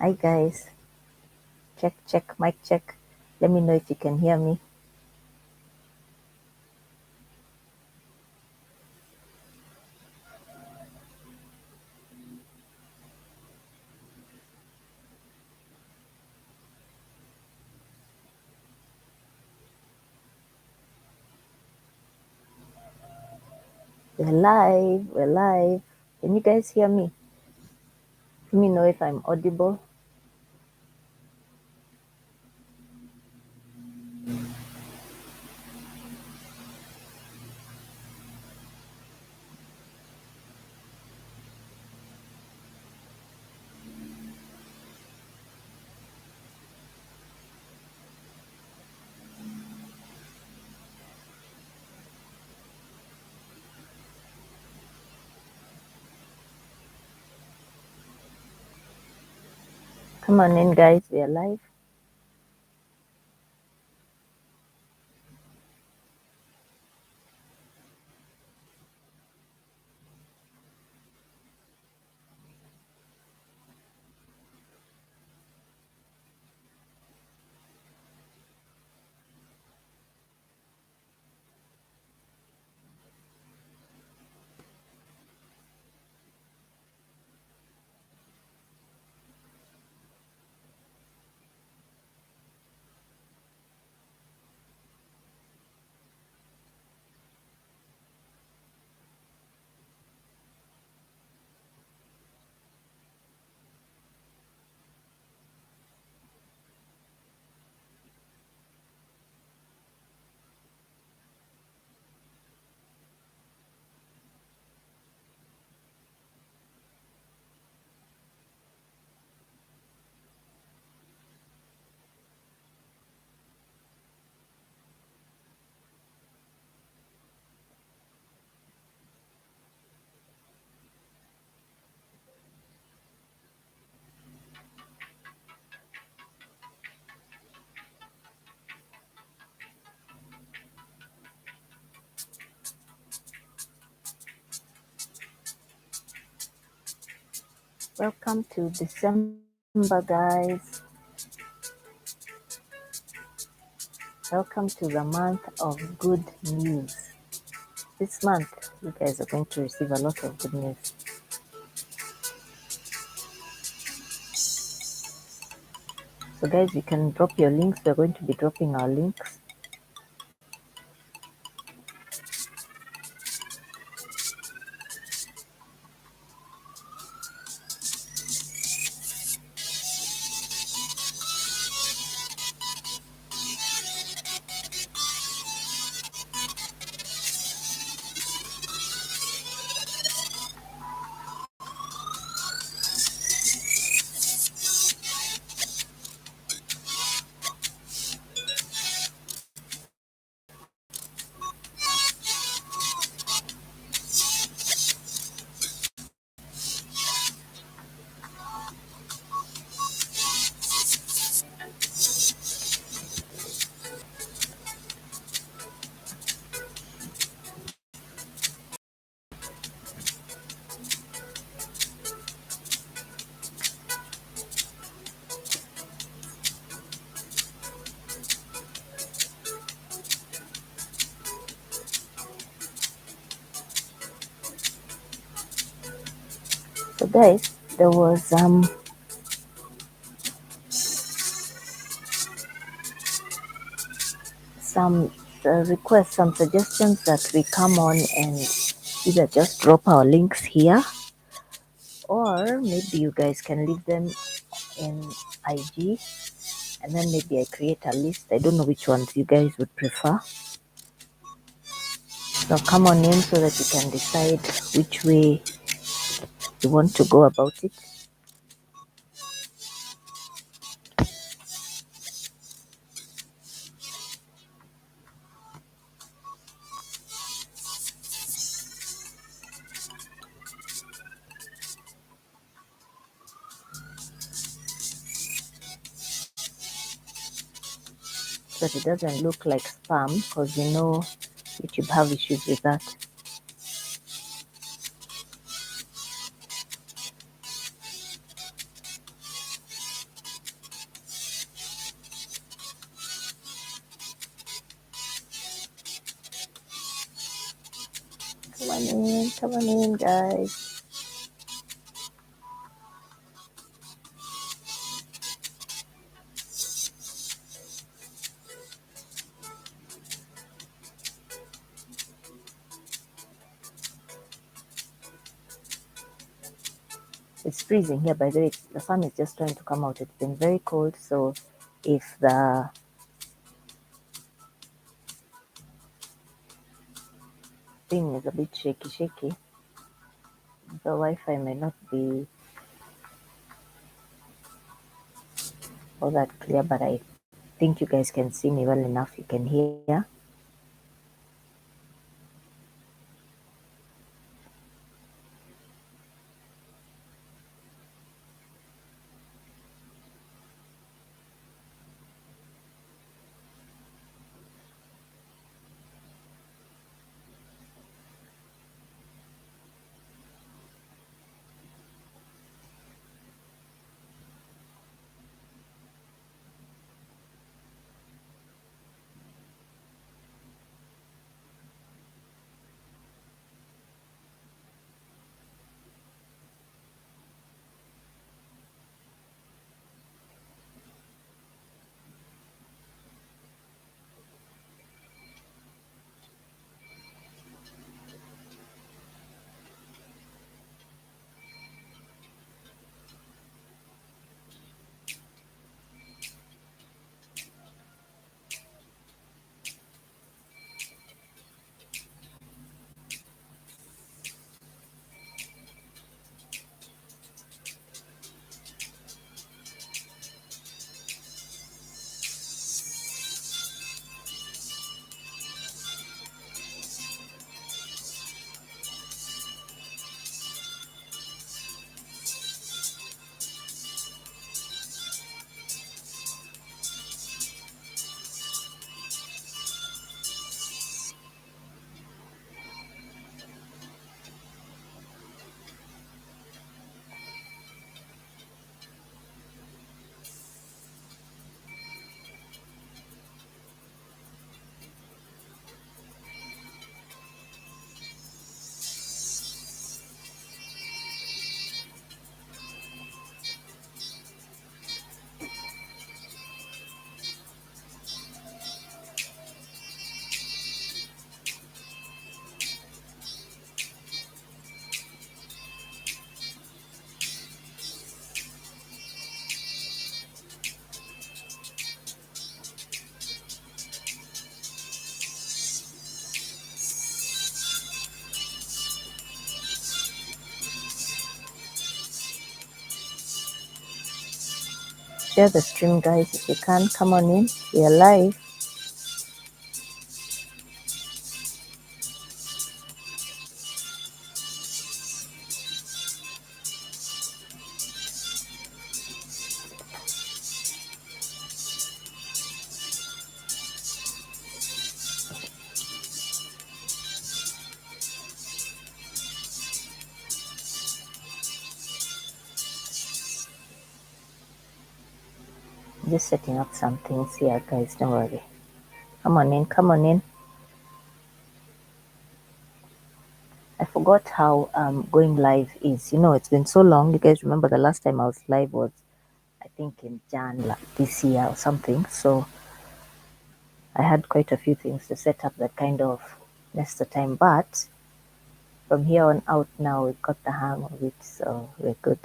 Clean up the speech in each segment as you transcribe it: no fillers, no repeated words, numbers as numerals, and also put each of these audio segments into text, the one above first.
Hi guys, check, mic check. Let me know if you can hear me. We're live. Can you guys hear me? Let me know if I'm audible. Come on in guys, we're live. Welcome to December guys. Welcome to the month of good news. This month you guys are going to receive a lot of good news. So guys, you can drop your links. We're going to be dropping our links. So guys, there was some requests, some suggestions that we come on and either just drop our links here, or maybe you guys can leave them in IG, and then maybe I create a list. I don't know which ones you guys would prefer. So come on in so that you can decide which way you want to go about it. So that it doesn't look like spam, because you know YouTube have issues with that. Come on in, guys. It's freezing here, by the way. The sun is just trying to come out. It's been very cold, so if the thing is a bit shaky, the Wi-Fi may not be all that clear, but I think you guys can see me well enough. You can hear. Share the stream, guys. If you can, come on in. We are live. Just setting up some things here, guys. Don't worry. Come on in. Come on in. I forgot how going live is. You know, it's been so long. You guys remember the last time I was live was, I think, in Jan this year or something. So I had quite a few things to set up that kind of messed the time. But from here on out now, we've got the hang of it. So we're good.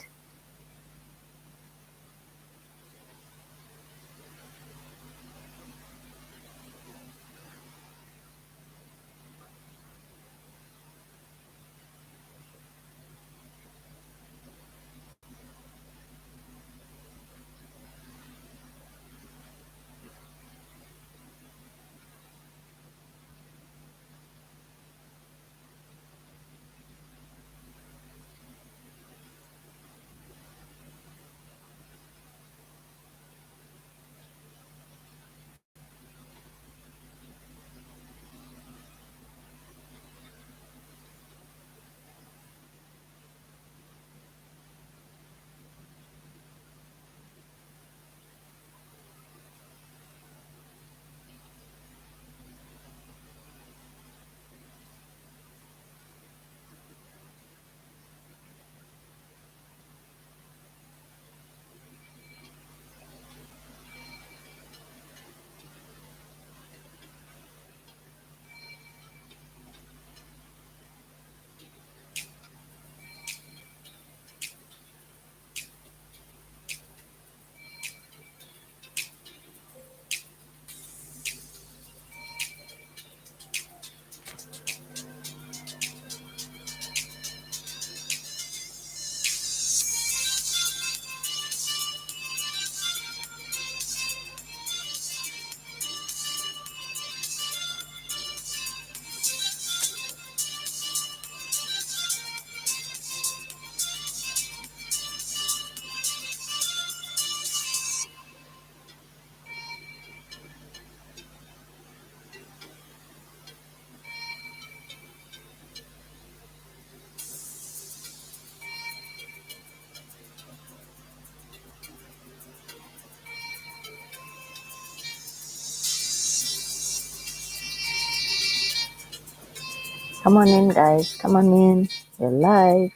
Come on in, guys. Come on in. You're live.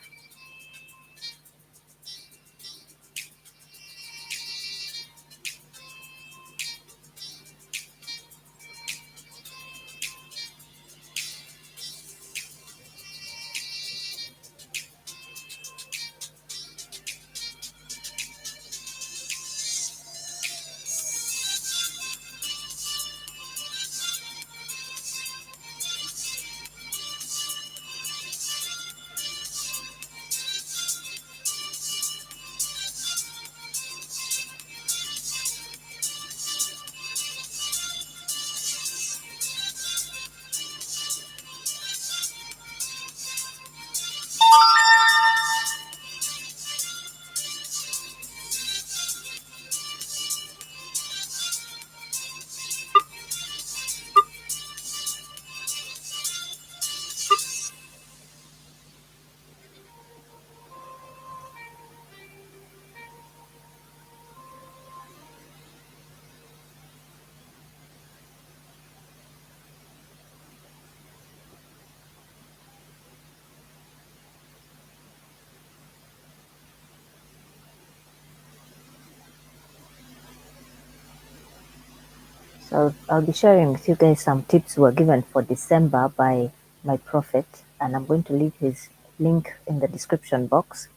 So I'll be sharing with you guys some tips were given for December by my prophet, and I'm going to leave his link in the description box.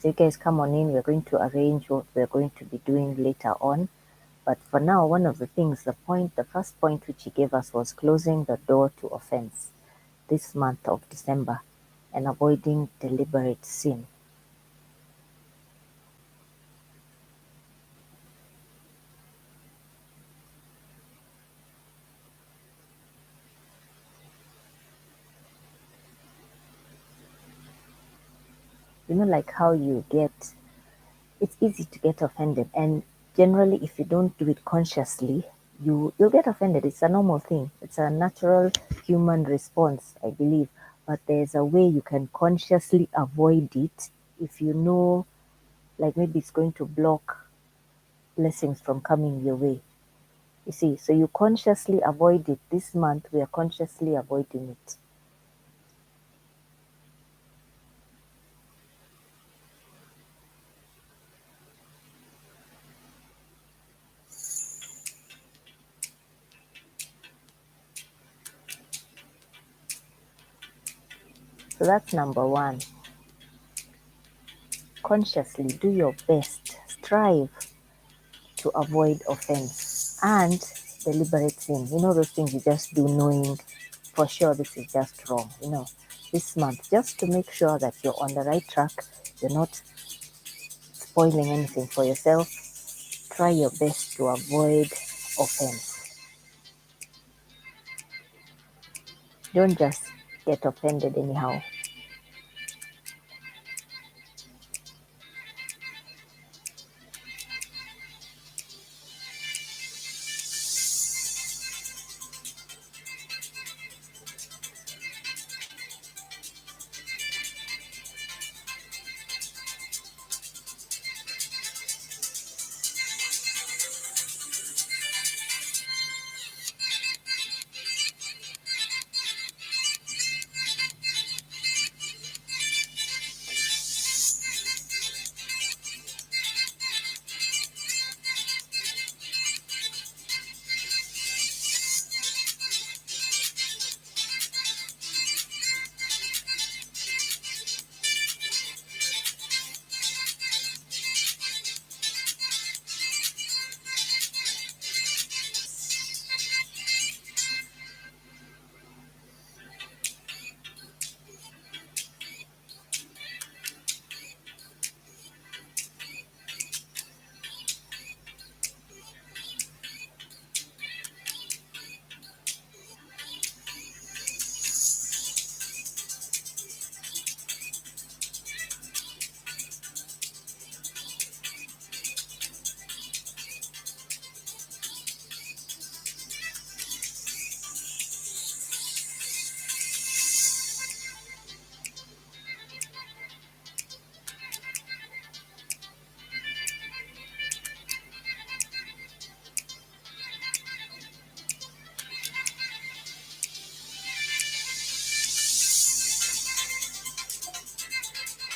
So you guys come on in. We're going to arrange what we're going to be doing later on. But for now, one of the things, the first point which he gave us was closing the door to offense this month of December and avoiding deliberate sin. You know, like how it's easy to get offended, and generally if you don't do it consciously, you'll get offended. It's a normal thing. It's a natural human response, I believe. But there's a way you can consciously avoid it if you know, like maybe it's going to block blessings from coming your way. You see, so you consciously avoid it. This month we are consciously avoiding it. So that's number one. Consciously do your best. Strive to avoid offense and deliberate sin. You know, those things you just do knowing for sure this is just wrong. You know, this month, just to make sure that you're on the right track, you're not spoiling anything for yourself. Try your best to avoid offense. Don't just get offended anyhow.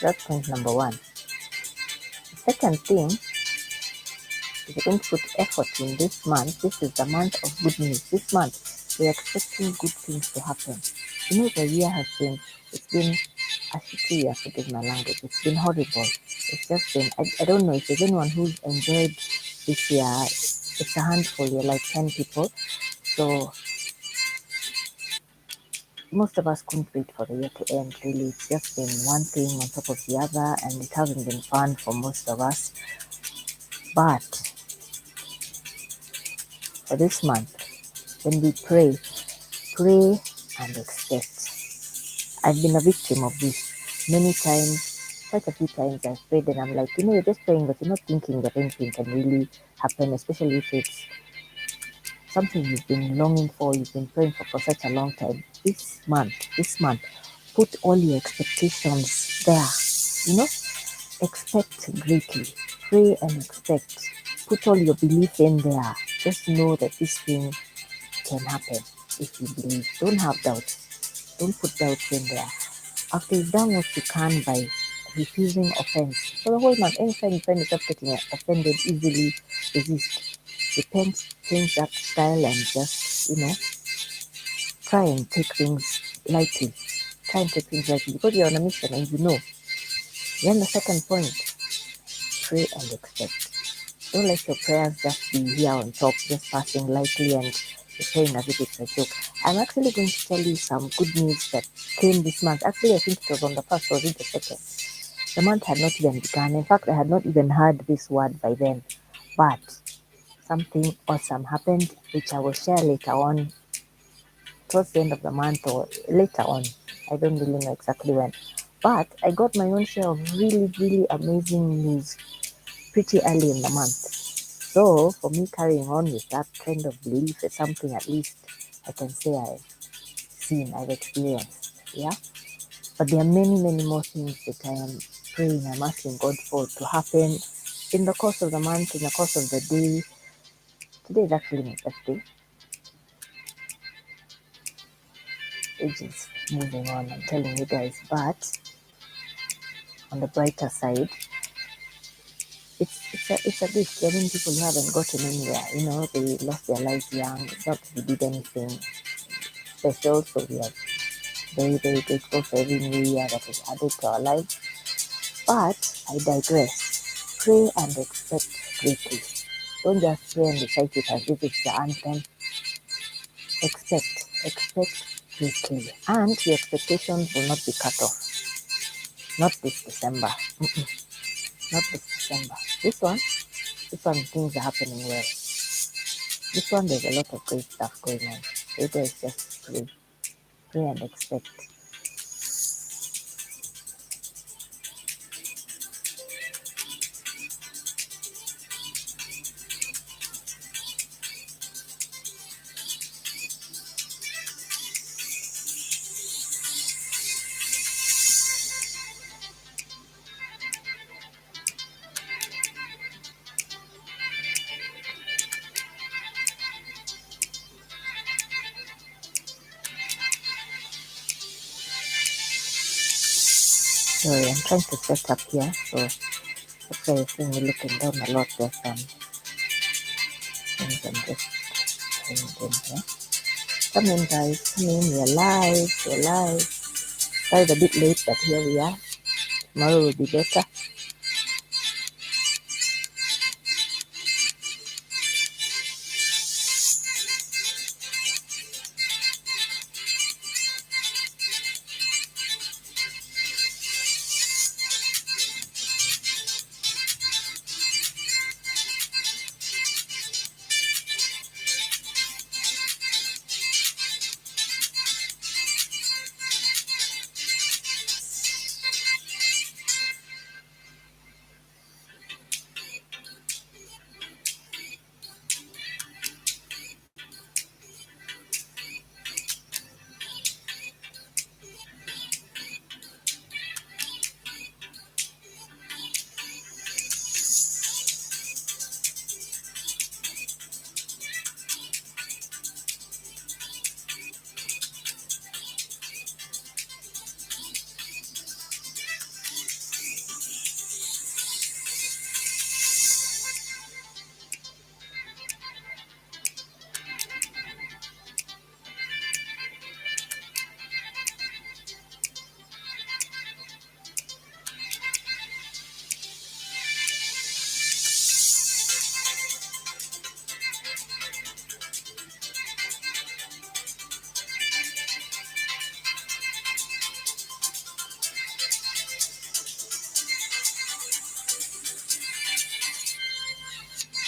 That's point number one. The second thing, if you don't put effort in this month, this is the month of good news. This month, we're expecting good things to happen. You know, the year has been, it's been a shitty year, forgive my language. It's been horrible. It's just been, I don't know if there's anyone who's enjoyed this year. It's a handful, you're like 10 people. So most of us couldn't wait for the year to end, really. It's just been one thing on top of the other, and it hasn't been fun for most of us. But for this month, when we pray and expect. I've been a victim of this many times. Quite a few times I've prayed and I'm like, you're just praying, but you're not thinking that anything can really happen, especially if it's something you've been longing for, you've been praying for such a long time. This month, put all your expectations there. Expect greatly. Pray and expect. Put all your belief in there. Just know that this thing can happen if you believe. Don't have doubts. Don't put doubts in there. After you've done what you can by refusing offense. For the whole month, anytime you find yourself getting offended easily, resist. Repent, change that style, and just, try and take things lightly. Try and take things lightly because you're on a mission and you know. Then the second point, pray and expect. Don't let your prayers just be here on top, just passing lightly and you're praying as if it's a joke. I'm actually going to tell you some good news that came this month. Actually, I think it was on the first or the second. The month had not even begun. In fact, I had not even heard this word by then. But something awesome happened, which I will share later on, towards the end of the month or later on. I don't really know exactly when. But I got my own share of really, really amazing news pretty early in the month. So for me carrying on with that kind of belief is something at least I can say I've seen, I've experienced. Yeah. But there are many, many more things that I am praying, I'm asking God for to happen in the course of the month, in the course of the day. Today is actually my birthday. Age is moving on, I'm telling you guys. But on the brighter side, it's a gift. There are many people who haven't gotten anywhere. They lost their lives young. It's not that we did anything special, so we are very, very grateful for every new year that is added to our lives. But I digress. Pray and expect greatly. Don't just pray and recite it as if it's the anthem. Expect greatly. And your expectations will not be cut off. Not this December. Not this December. This one, things are happening well. This one, there's a lot of great stuff going on. So you guys just pray and expect. Sorry, I'm trying to set up here, so that's why you're seeing me looking down a lot. There's some things I'm just changing here. Come in, guys. Come in. We're live. We're live. Started a bit late, but here we are. Tomorrow will be better.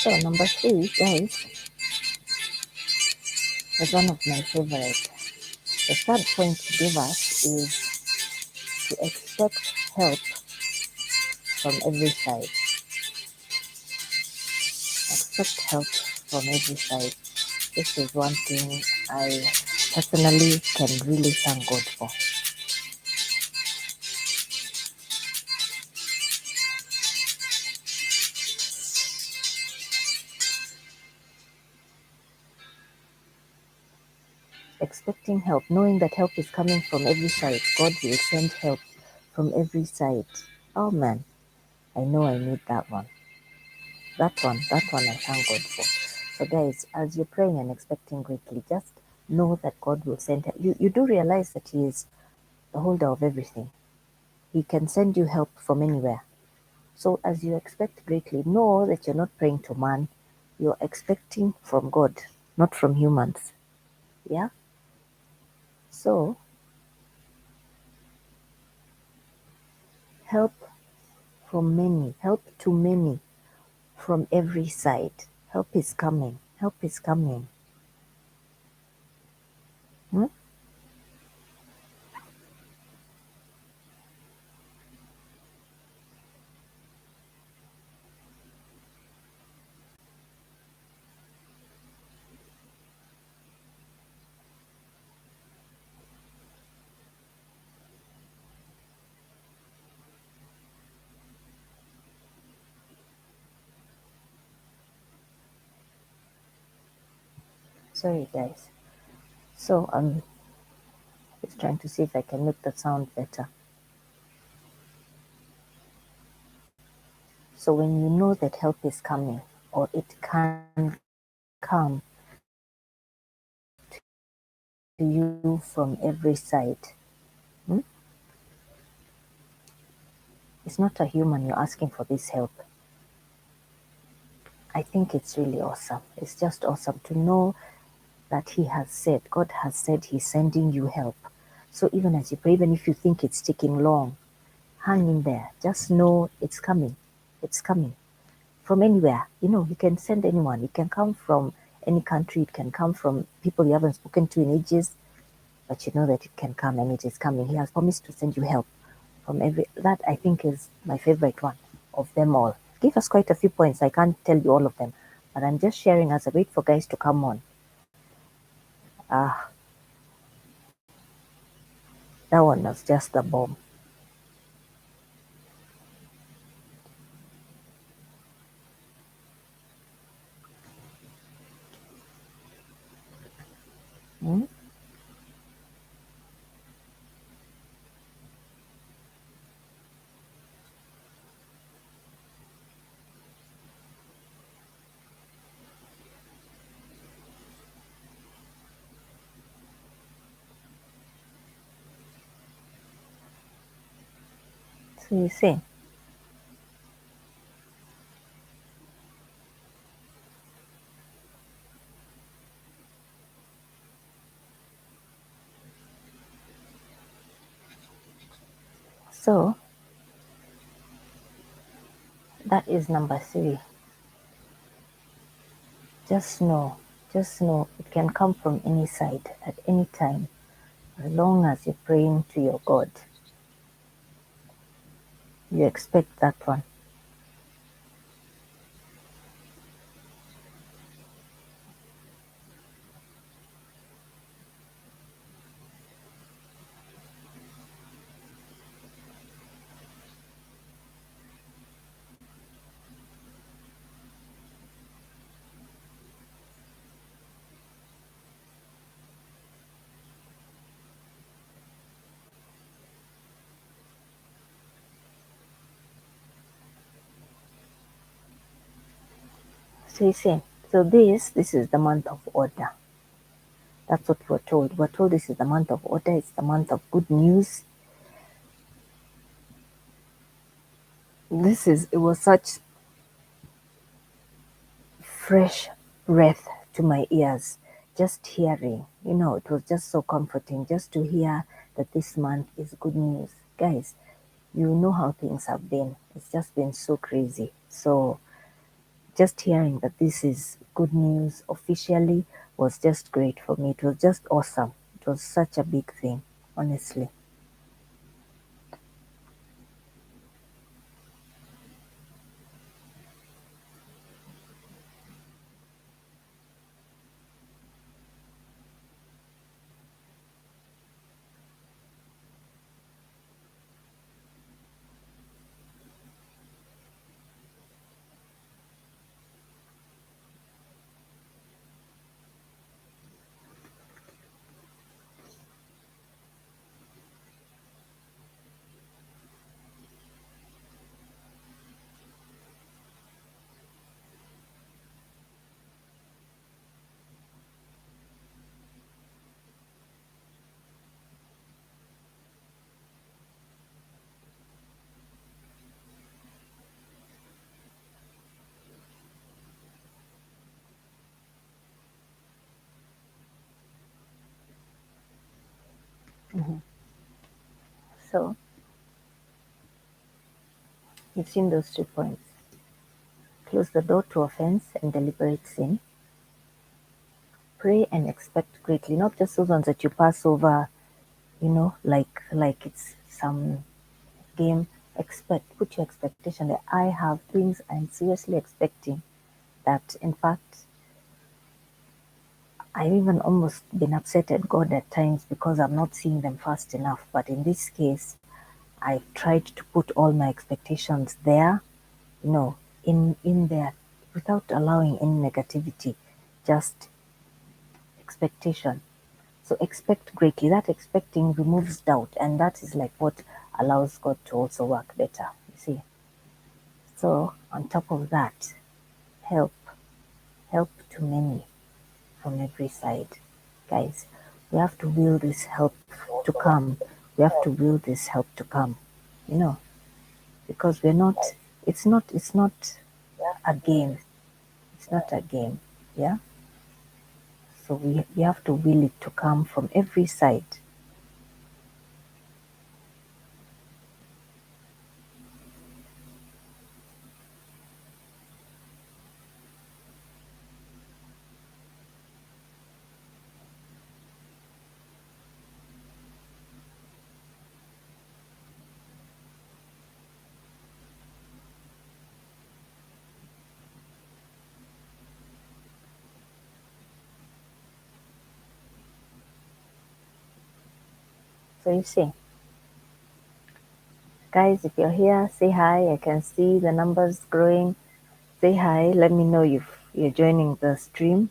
So number 3, guys, is one of my favorite. The third point to give us is to expect help from every side. Expect help from every side. This is one thing I personally can really thank God for. Expecting help, knowing that help is coming from every side. God will send help from every side. Oh man, I know I need that one. That one I thank God for. So guys, as you're praying and expecting greatly, just know that God will send help. You do realize that He is the holder of everything. He can send you help from anywhere. So as you expect greatly, know that you're not praying to man. You're expecting from God, not from humans. Yeah? So help from many, help to many from every side. Help is coming. Help is coming. Hmm? Sorry, guys. So I'm just trying to see if I can make the sound better. So when you know that help is coming, or it can come to you from every side, hmm? It's not a human you're asking for this help. I think it's really awesome. It's just awesome to know that He has said, God has said He's sending you help. So even as you pray, even if you think it's taking long, hang in there. Just know it's coming. It's coming from anywhere. He can send anyone. It can come from any country. It can come from people you haven't spoken to in ages. But you know that it can come and it is coming. He has promised to send you help from every. That I think is my favorite one of them all. Give us quite a few points. I can't tell you all of them, but I'm just sharing as I wait for guys to come on. Ah, that one was just a bomb. Hmm? So you see, so that is number 3. Just know it can come from any side at any time, as long as you're praying to your God. You expect that one. So you see, so this is the month of order. That's what we're told. We're told this is the month of order. It's the month of good news. It was such fresh breath to my ears. Just hearing, it was just so comforting just to hear that this month is good news. Guys, you know how things have been. It's just been so crazy. So just hearing that this is good news officially was just great for me. It was just awesome. It was such a big thing, honestly. Mhm. So you've seen those 3 points. Close the door to offense and deliberate sin. Pray and expect greatly, not just those ones that you pass over, like it's some game. Expect, put your expectation there. I have things I'm seriously expecting that, in fact, I've even almost been upset at God at times because I'm not seeing them fast enough. But in this case, I've tried to put all my expectations there, in there, without allowing any negativity, just expectation. So expect greatly. That expecting removes doubt, and that is like what allows God to also work better. You see. So on top of that, help, help to many from every side, guys. We have to will this help to come. We have to will this help to come. You know, because we're not. It's not. It's not a game. It's not a game. Yeah. So we have to will it to come from every side. So you see, guys, if you're here, say hi. I can see the numbers growing. Say hi. Let me know if you're joining the stream.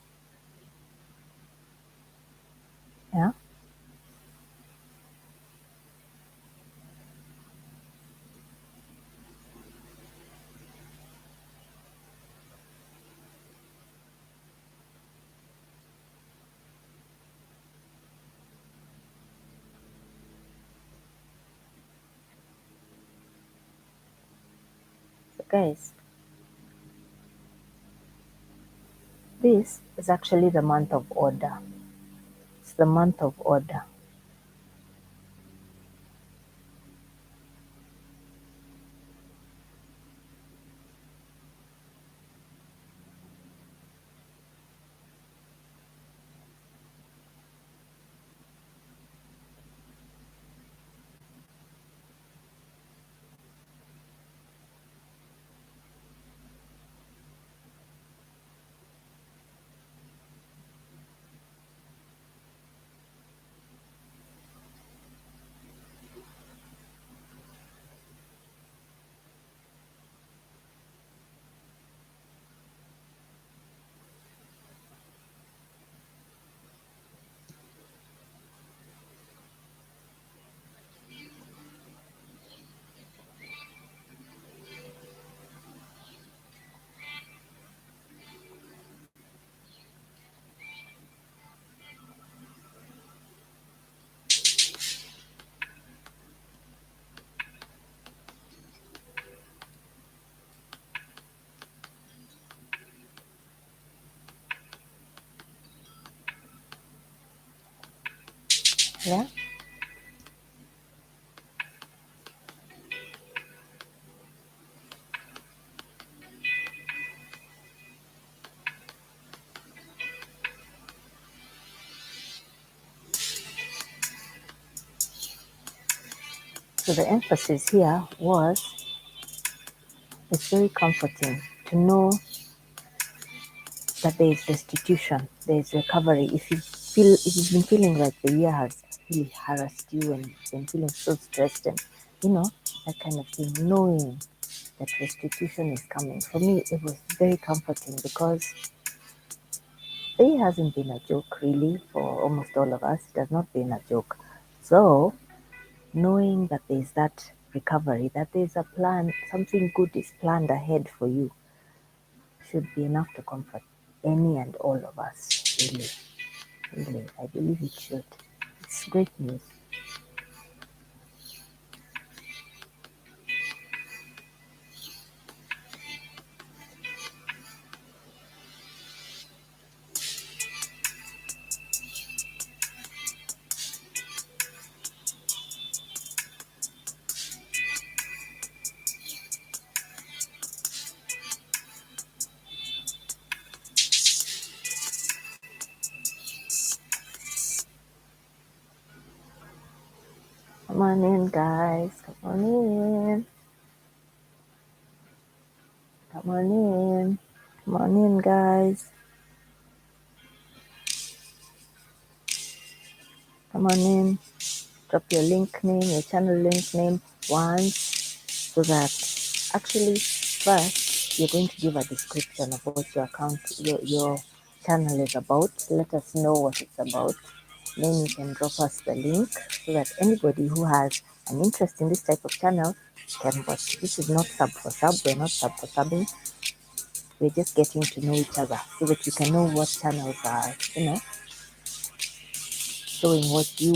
Yeah. So guys, this is actually the month of order. It's the month of order. Yeah. So the emphasis here was it's very comforting to know that there is restitution, there is recovery. If you've been feeling like the year has really harassed you and you've been feeling so stressed and that kind of thing, knowing that restitution is coming. For me, it was very comforting because it hasn't been a joke really for almost all of us. It has not been a joke. So knowing that there's that recovery, that there's a plan, something good is planned ahead for you, should be enough to comfort any and all of us, really. Really, I believe it should. It's great news. Come on in, guys. Come on in. Come on in. Come on in, guys. Come on in. Drop your link name, your channel link name once, so that actually first you're going to give a description of what your account, your channel is about. Let us know what it's about. Then you can drop us the link so that anybody who has an interest in this type of channel can watch. This is not sub for sub. We're not sub for subbing. We're just getting to know each other so that you can know what channels are, showing what you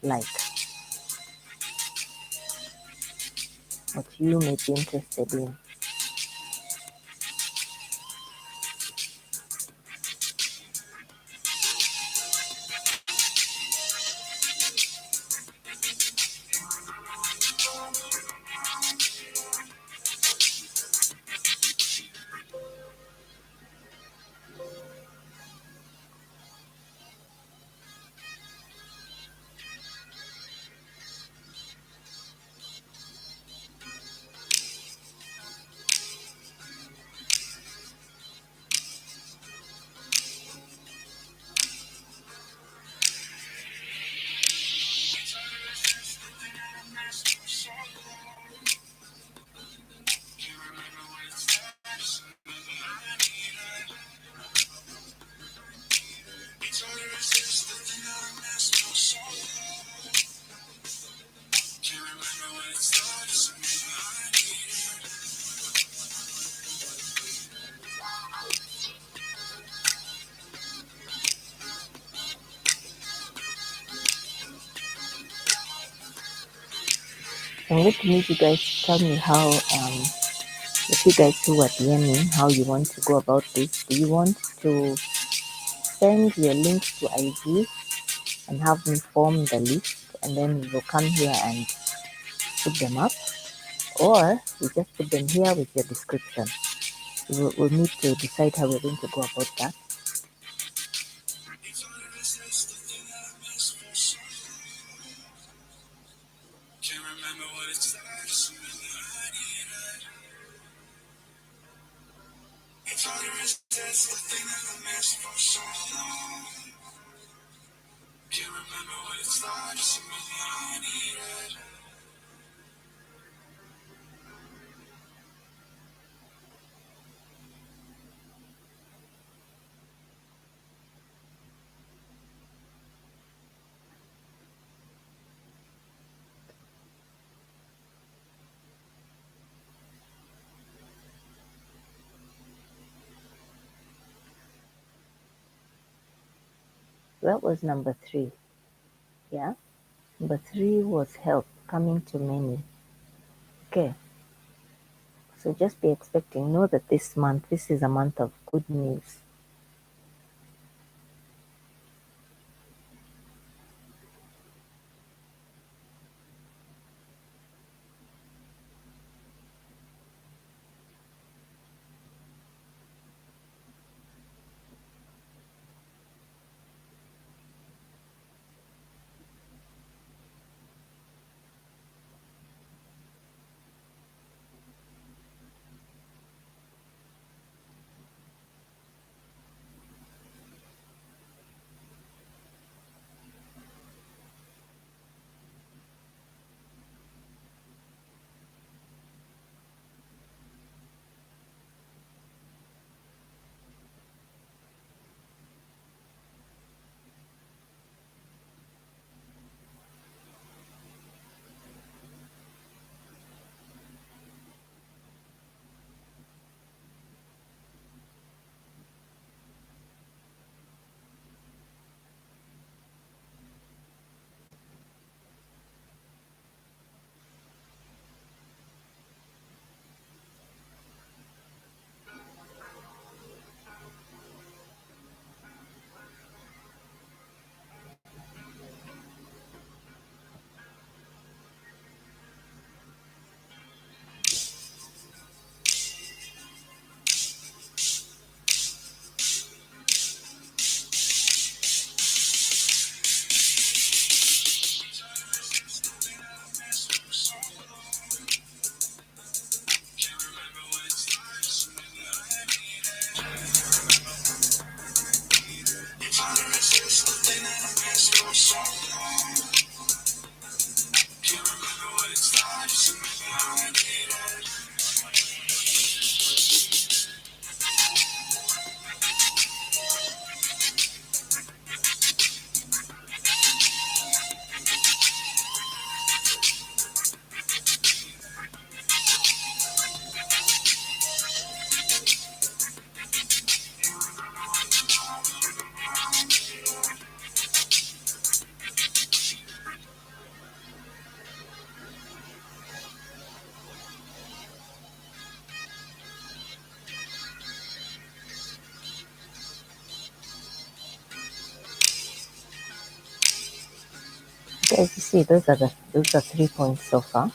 like, what you may be interested in. I'm going to need you guys to tell me how, if you guys who are DMing, how you want to go about this. Do you want to send your links to IG and have me form the list and then we will come here and put them up? Or we just put them here with your description? We'll need to decide how we're going to go about that. That was number 3. Yeah? Number 3 was help coming to many. Okay. So just be expecting. Know that this month, this is a month of good news. Guys, you see, those are 3 points so far.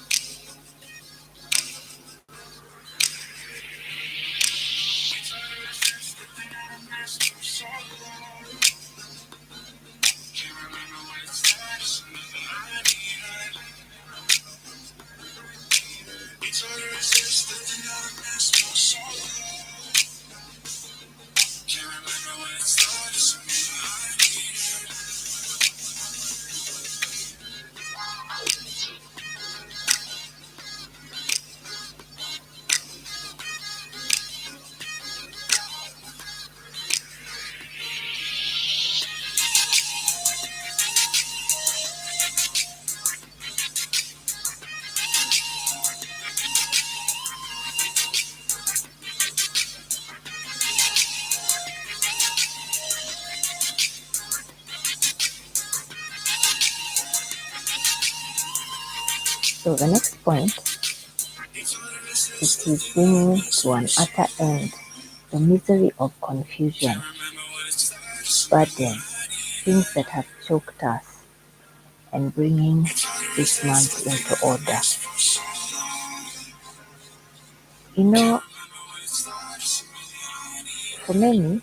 So the next point, it is bringing to an utter end the misery of confusion, burden, things that have choked us, and bringing this month into order. You know, for many,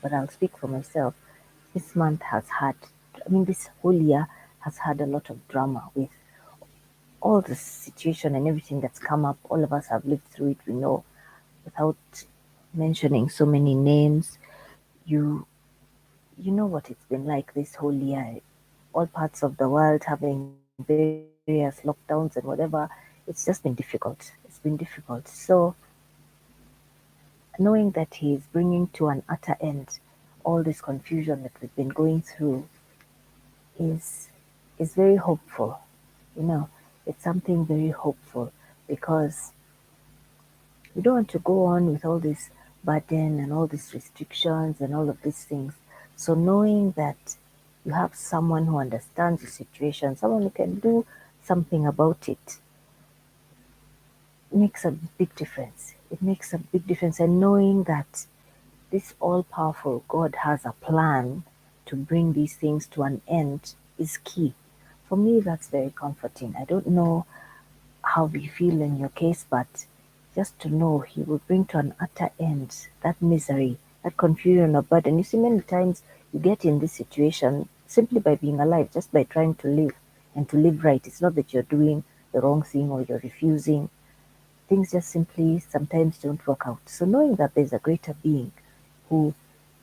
but I'll speak for myself, this month has had, this whole year has had a lot of drama with all the situation and everything that's come up. All of us have lived through it, we know, without mentioning so many names. You you know what it's been like this whole year. All parts of the world having various lockdowns and whatever. It's just been difficult. It's been difficult. So knowing that he is bringing to an utter end all this confusion that we've been going through is very hopeful. You know, it's something very hopeful because we don't want to go on with all this burden and all these restrictions and all of these things. So knowing that you have someone who understands the situation, someone who can do something about it, makes a big difference. It makes a big difference. And knowing that this all powerful God has a plan to bring these things to an end is key. For me, that's very comforting. I don't know how we feel in your case, but just to know He will bring to an utter end that misery, that confusion or burden. You see, many times you get in this situation simply by being alive, just by trying to live and to live right. It's not that you're doing the wrong thing or you're refusing. Things just simply sometimes don't work out. So knowing that there's a greater being who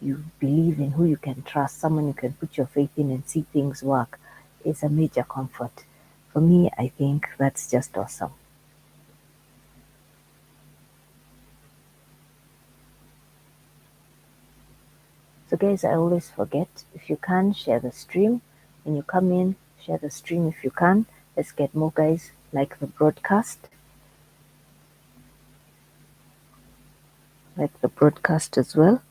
you believe in, who you can trust, someone you can put your faith in and see things work, is a major comfort. For me, I think that's just awesome. So guys, I always forget, if you can, share the stream. When you come in, share the stream if you can. Let's get more guys like the broadcast. Like the broadcast as well.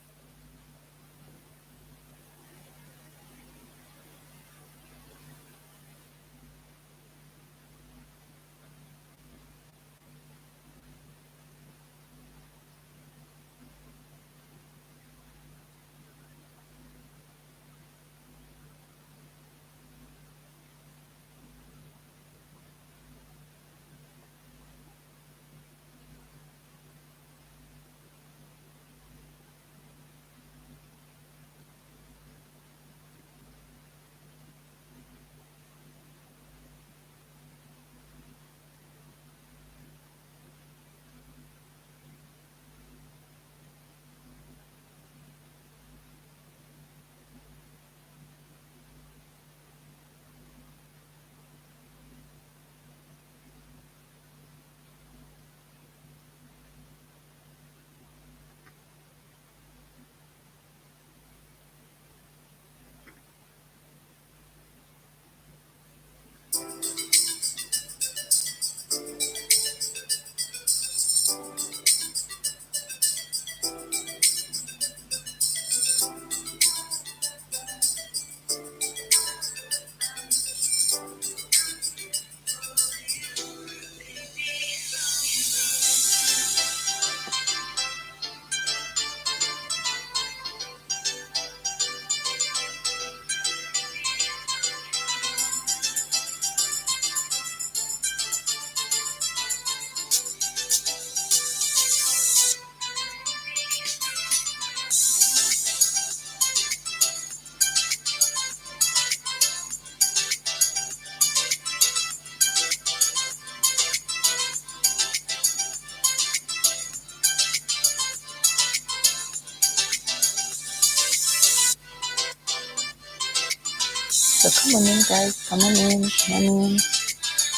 So come on in, guys. Come on in. Come on in.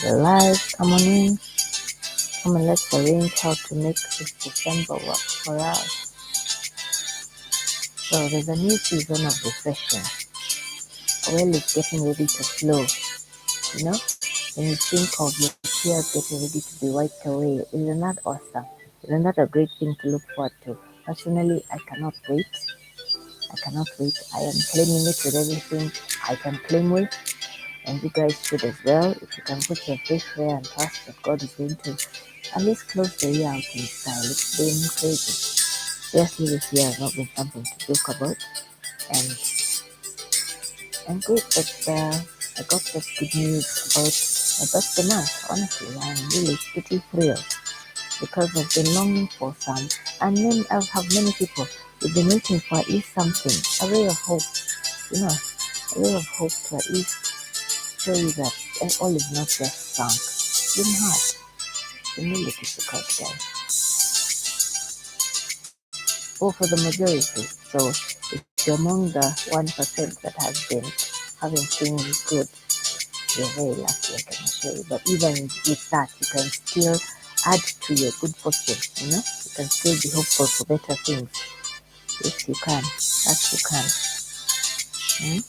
You're live. Come on in. Come on, let's arrange how to make this December work for us. So there's a new season of refreshing. A well is getting ready to flow. You know, when you think of your tears getting ready to be wiped away, isn't that awesome? Isn't that a great thing to look forward to? Personally, I cannot wait. I cannot wait. I am claiming it with everything I can claim with, and you guys should as well. If you can put your faith there and trust that God is going to at least close the year out in style. It's been crazy. Seriously, this year has not been something to joke about, and I'm great that I got that good news about my birthday month. Honestly, I'm really pretty thrilled because I've been longing for some, and then I'll have many people who've been waiting for at least something, a ray of hope, you know, a ray of hope to at least show you that all is not just sunk. It's been hard. It's been really difficult, guys. Or for the majority. So if you're among the 1% that has been having things good, you're very lucky, I can assure you. But even with that, you can still add to your good fortune, you know? You can still be hopeful for better things. Yes, you can. That you can. Hmm?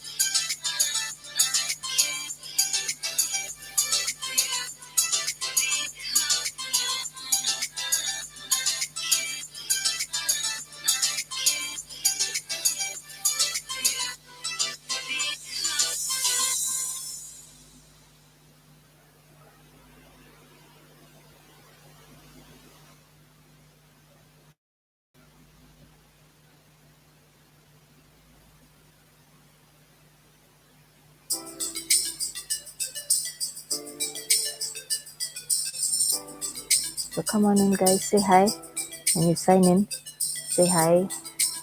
So come on in, guys. Say hi. When you sign in, say hi.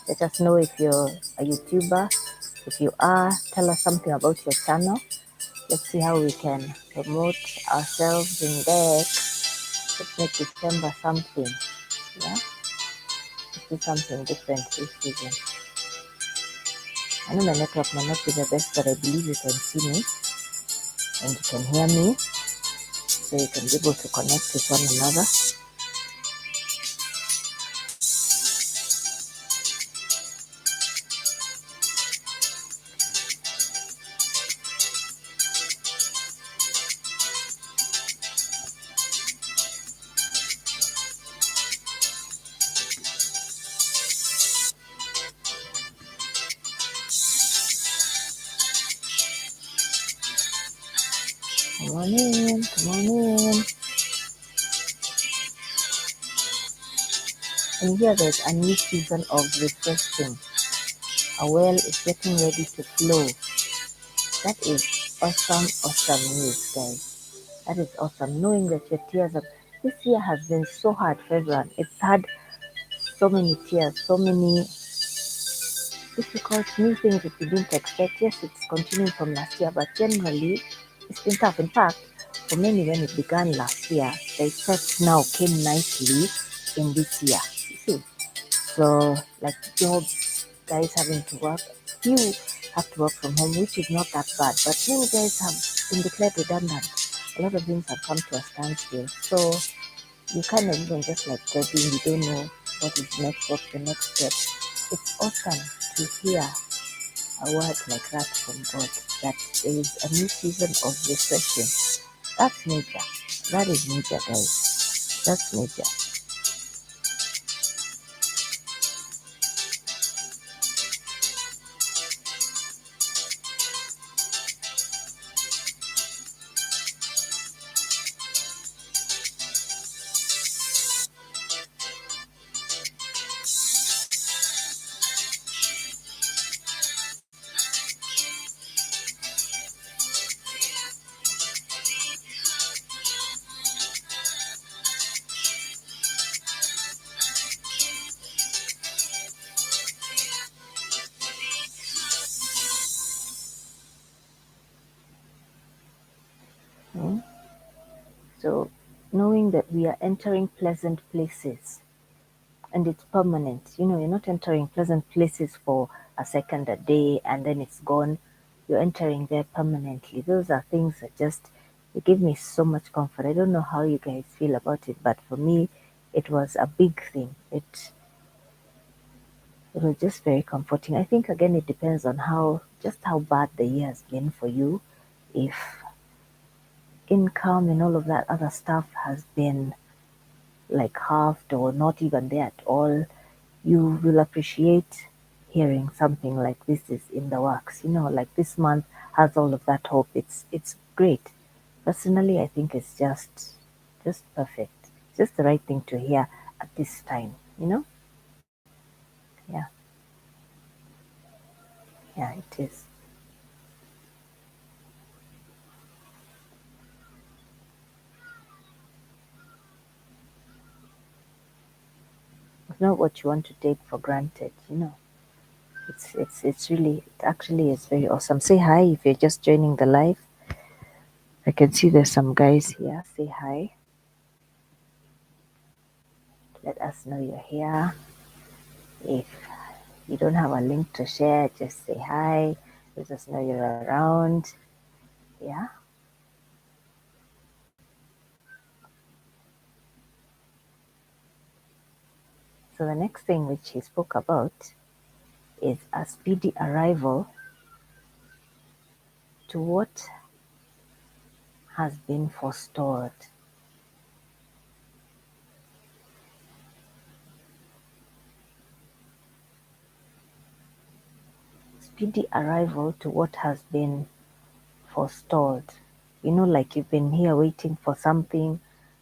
Let us know if you're a YouTuber. If you are, tell us something about your channel. Let's see how we can promote ourselves in there. Let's make December something. Yeah? Let's do something different this season. I know my network might not be the best, but I believe you can see me and you can hear me. So you can be able to connect with one another. Come on in, come on in. And here there's a new season of refreshing. A well is getting ready to flow. That is awesome, awesome news, guys. That is awesome. Knowing that your tears are. This year has been so hard for everyone. It's had so many tears, so many difficult new things that we didn't expect. Yes, it's continuing from last year, but generally it's been tough. In fact, for many, when it began last year, the effect now came nicely in this year. You see, so like jobs, guys having to work, few have to work from home, which is not that bad. But many guys have been declared redundant. A lot of things have come to a standstill. So you kind of even just like dreading, you don't know what is next, what's the next step. It's awesome to hear a word like that from God, that there is a new season of refreshing. That's major. That is major, guys. That's major. Hmm? So, knowing that we are entering pleasant places and it's permanent, you're not entering pleasant places for a second, a day, and then it's gone. you're entering there permanently. Those are things that just, it give me so much comfort. I don't know how you guys feel about it, but for me, it was a big thing. It was just very comforting. I think again it depends on how bad the year has been for you. If income and all of that other stuff has been like halved or not even there at all, you will appreciate hearing something like this is in the works. Like this month has all of that hope. It's great. Personally, I think it's just perfect. Just the right thing to hear at this time. Yeah, yeah, it is. It's not what you want to take for granted. It actually is very awesome. Say hi if you're just joining the live. I can see there's some guys here. Say hi. Let us know you're here. If you don't have a link to share, just say hi. Let us know you're around. Yeah. So the next thing which he spoke about is a speedy arrival to what has been forestalled. Speedy arrival to what has been forestalled. Like you've been here waiting for something,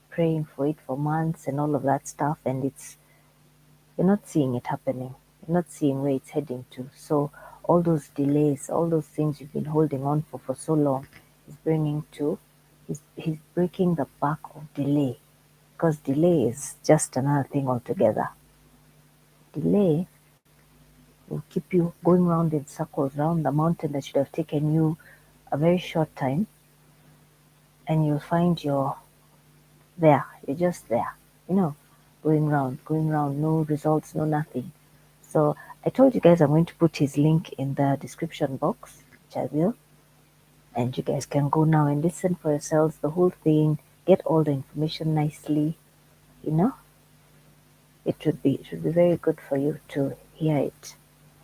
praying for it for months and all of that stuff, and you're not seeing it happening. You're not seeing where it's heading to. So all those delays, all those things you've been holding on for so long, he's breaking the back of delay, because delay is just another thing altogether. Delay will keep you going round in circles round the mountain that should have taken you a very short time, and you'll find you're just there, you know, going round, no results, no nothing. So I told you guys I'm going to put his link in the description box, which I will, and you guys can go now and listen for yourselves the whole thing, get all the information nicely. You know, it would be very good for you to hear it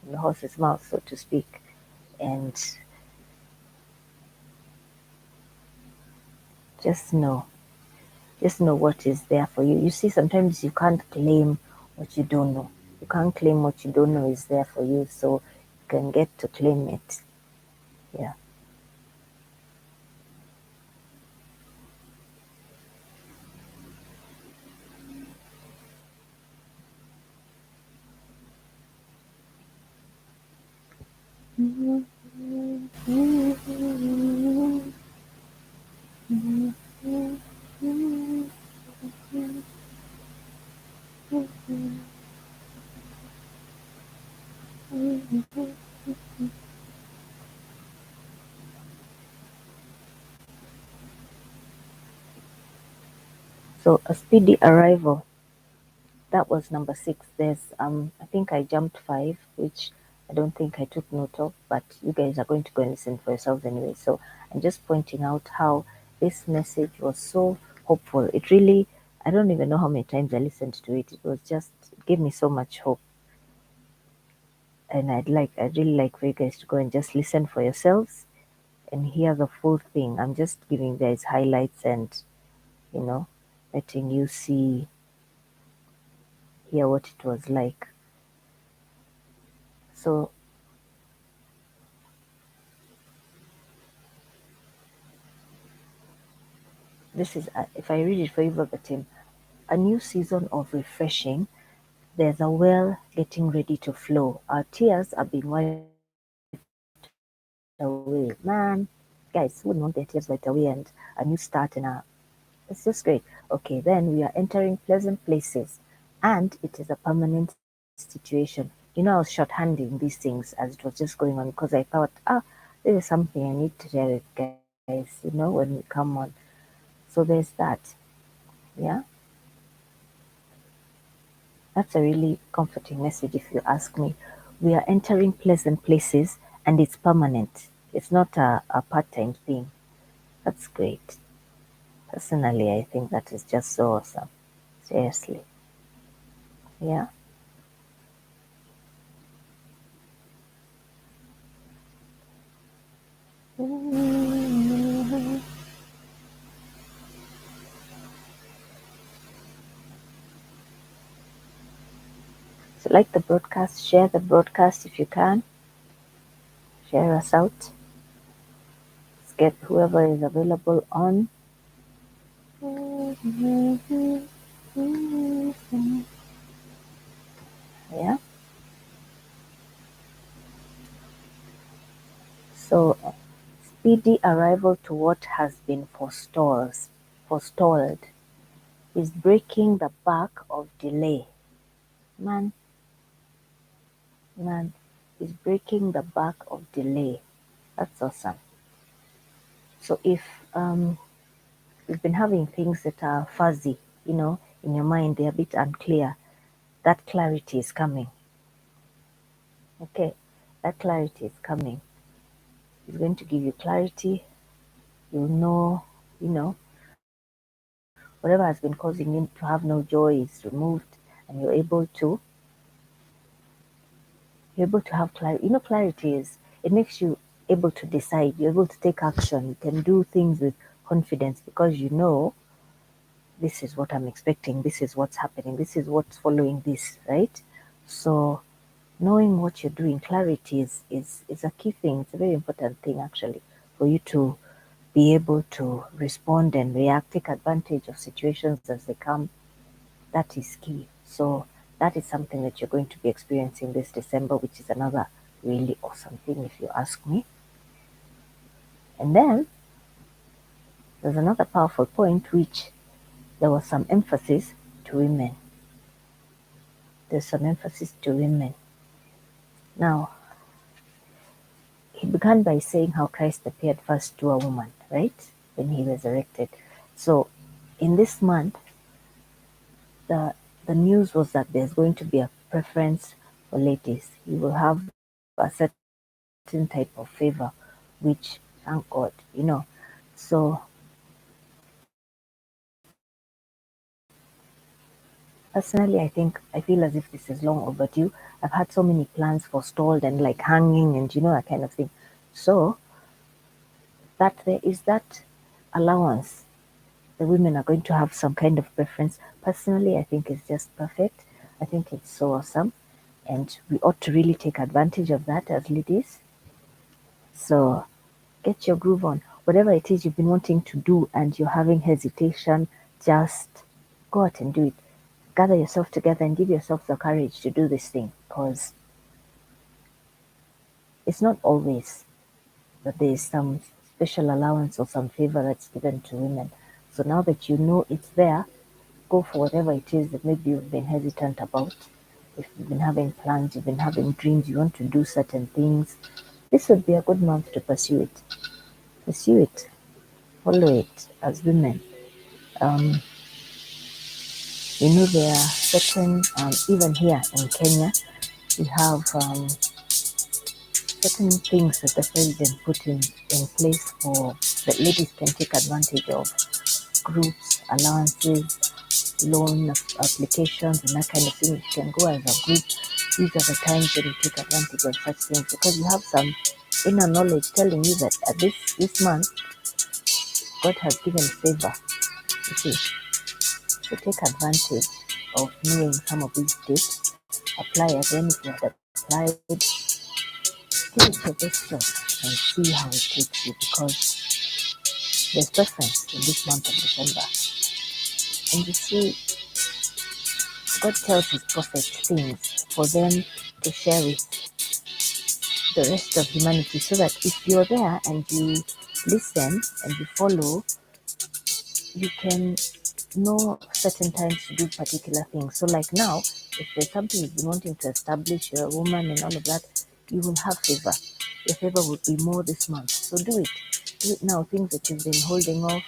from the horse's mouth, so to speak, and just know just know what is there for you. You see, sometimes you can't claim what you don't know. You can't claim what you don't know is there for you, so you can get to claim it. Yeah. So a speedy arrival. That was number 6. There's I think I jumped 5, which I don't think I took note of, but you guys are going to go and listen for yourselves anyway. So I'm just pointing out how this message was so hopeful. It really, I don't even know how many times I listened to it. It gave me so much hope. And I'd really like for you guys to go and just listen for yourselves and hear the full thing. I'm just giving guys highlights and, you know, letting you hear what it was like. So this is, if I read it for you verbatim, a new season of refreshing. There's a well getting ready to flow. Our tears are being wiped away. Man, guys, who wouldn't want their tears wiped away and a new start and it's just great. Okay, then we are entering pleasant places, and it is a permanent situation. I was shorthanding these things as it was just going on because I thought, there is something I need to share with guys, when we come on. So there's that. Yeah, that's a really comforting message if you ask me. We are entering pleasant places, and it's permanent. It's not a part-time thing. That's great. Personally, I think that is just so awesome. Seriously. Yeah. So like the broadcast, share the broadcast if you can. Share us out. Let's get whoever is available on. Yeah. So speedy arrival to what has been forestalled is breaking the back of delay. Man, man, is breaking the back of delay. That's awesome. So if you've been having things that are fuzzy, in your mind, they're a bit unclear, that clarity is coming. Okay, that clarity is coming. It's going to give you clarity. You'll know, you know, whatever has been causing you to have no joy is removed, and you're able to have clarity. Clarity is, it makes you able to decide. You're able to take action. You can do things with confidence because you know this is what I'm expecting. This is what's happening. This is what's following this, right? So knowing what you're doing, clarity is a key thing. It's a very important thing actually for you to be able to respond and react, take advantage of situations as they come. That is key. So that is something that you're going to be experiencing this December, which is another really awesome thing if you ask me. And then there's another powerful point which there was some emphasis to women. There's some emphasis to women. Now, he began by saying how Christ appeared first to a woman, right? When he resurrected. So in this month, the the news was that there's going to be a preference for ladies. You will have a certain type of favor, which thank God. So personally, I feel as if this is long overdue. I've had so many plans forestalled and like hanging and that kind of thing. So that there is that allowance. The women are going to have some kind of preference. Personally, I think it's just perfect. I think it's so awesome. And we ought to really take advantage of that as ladies. So get your groove on. Whatever it is you've been wanting to do and you're having hesitation, just go out and do it. Gather yourself together and give yourself the courage to do this thing because it's not always that there is some special allowance or some favor that's given to women. So now that you know it's there, go for whatever it is that maybe you've been hesitant about. If you've been having plans, you've been having dreams, you want to do certain things, this would be a good month to pursue it. Pursue it, follow it as women. Um, there are certain, even here in Kenya, we have certain things that the president put in place for that ladies can take advantage of, groups, allowances, loan applications, and that kind of thing. You can go as a group. These are the times when you take advantage of such things because you have some inner knowledge telling you that at this month God has given favor. You see, so take advantage of knowing some of these tips. Apply again if you had applied. Give it your best shot and see how it takes you because there's preference in this month of December. And you see, God tells his prophets things for them to share with the rest of humanity so that if you're there and you listen and you follow, you can know certain times to do particular things. So like now, if there's something you've been wanting to establish, you're a woman and all of that, you will have favor. Your favor will be more this month. So do it. Do it now. Things that you've been holding off,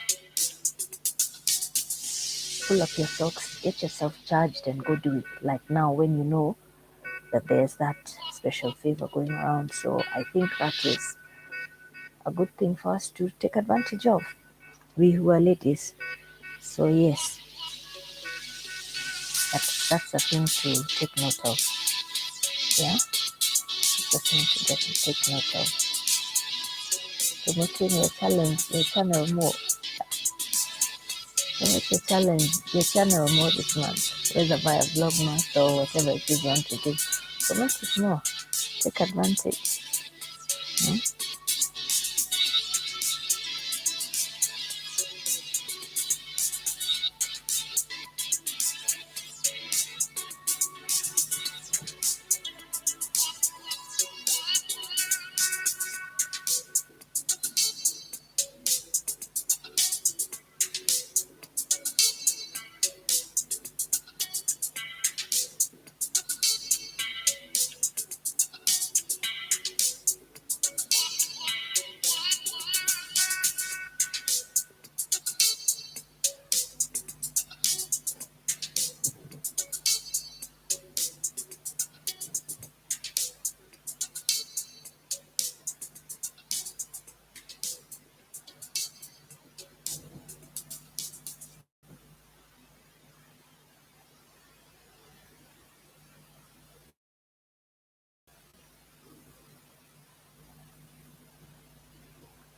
pull up your socks, get yourself charged and go do it. Like now when you know that there's that special favor going around. So I think that is a good thing for us to take advantage of, we who are ladies. So yes, that's a thing to take note of. Yeah, that's a thing to take note of. Promoting your channel more. Promote your channel more this month, whether via Vlogmas or whatever it is you want to do. Promote it more. Take advantage. Hmm?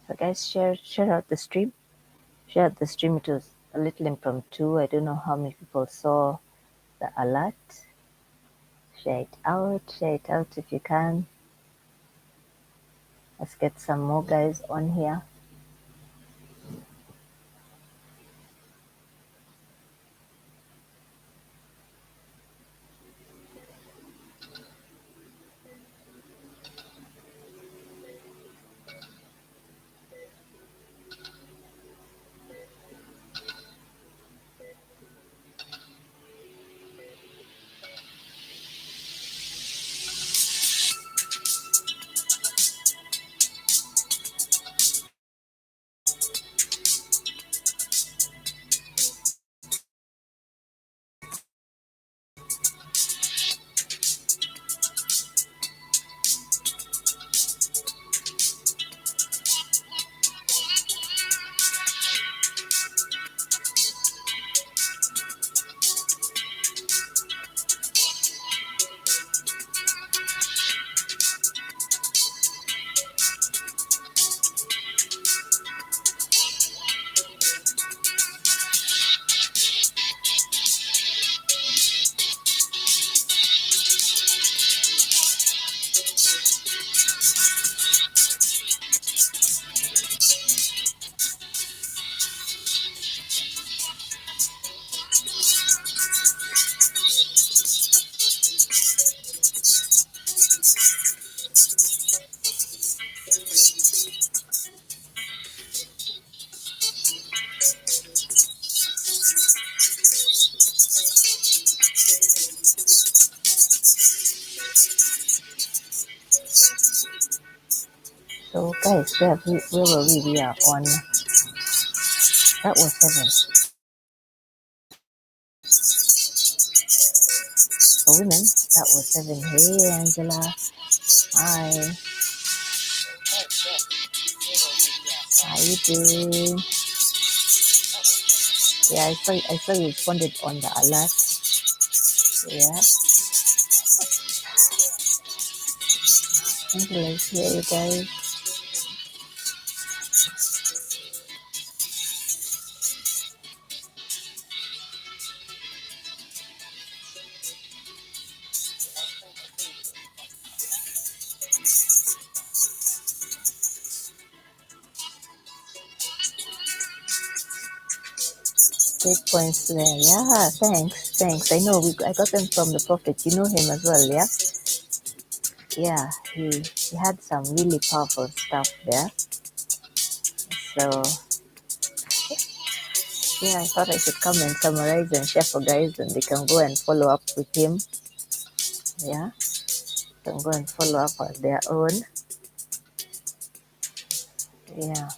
So guys, share out the stream. Share out the stream. It was a little impromptu. I don't know how many people saw the alert. Share it out. Share it out if you can. Let's get some more guys on here. So guys, where were we? We are on. That was 7 for women. That was 7. Hey Angela. Hi. How you doing? Yeah, I saw you responded on the alert. Yeah. Angela's here, you guys. Great points there. Yeah, thanks. I know I got them from the prophet. You know him as well, yeah? Yeah, he had some really powerful stuff there. So yeah, I thought I should come and summarize and share for guys, and they can go and follow up with him. Yeah, can go and follow up on their own. Yeah.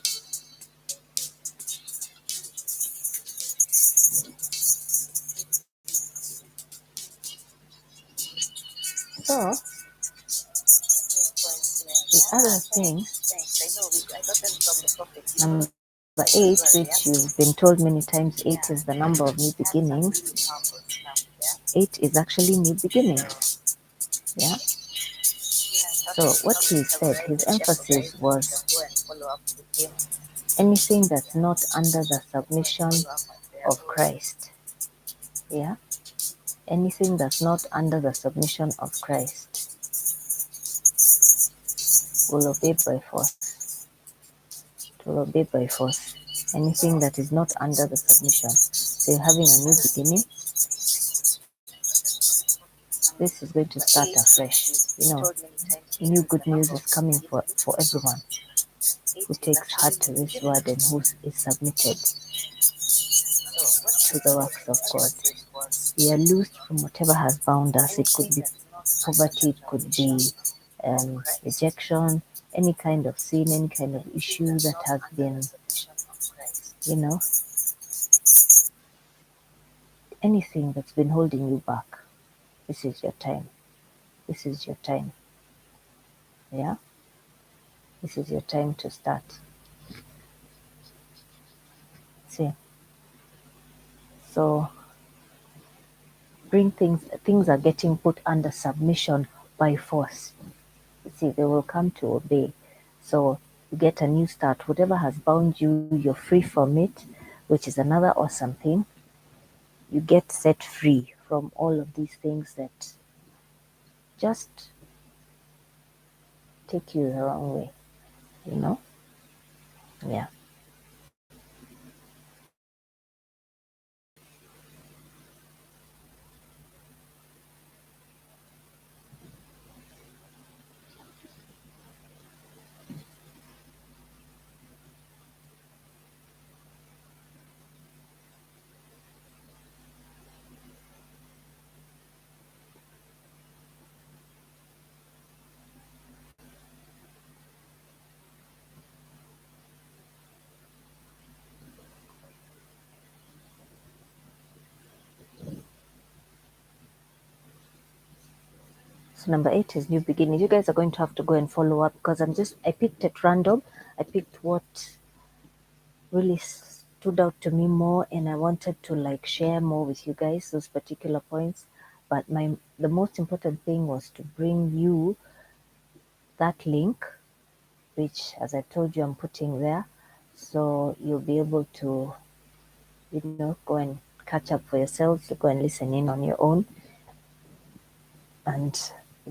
So the other thing Number 8, which you've been told many times, 8 is the number of new beginnings. 8 is actually new beginnings. Yeah. So what he said, his emphasis was anything that's not under the submission of Christ. Yeah. Anything that's not under the submission of Christ will obey by force. It will obey by force. Anything that is not under the submission. So you're having a new beginning. This is going to start afresh. New good news is coming for everyone who takes heart to this word and who is submitted to the works of God. We are loosed from whatever has bound us. It could be poverty, it could be rejection, any kind of sin, any kind of issue that has been, anything that's been holding you back. This is your time. This is your time. Yeah? This is your time to start. See? So things are getting put under submission by force. See, they will come to obey. So you get a new start. Whatever has bound you, you're free from it, which is another awesome thing. You get set free from all of these things that just take you the wrong way, Yeah. So number 8 is new beginnings. You guys are going to have to go and follow up because I picked it random. I picked what really stood out to me more, and I wanted to share more with you guys those particular points. But the most important thing was to bring you that link, which, as I told you, I'm putting there, so you'll be able to, go and catch up for yourselves, to go and listen in on your own and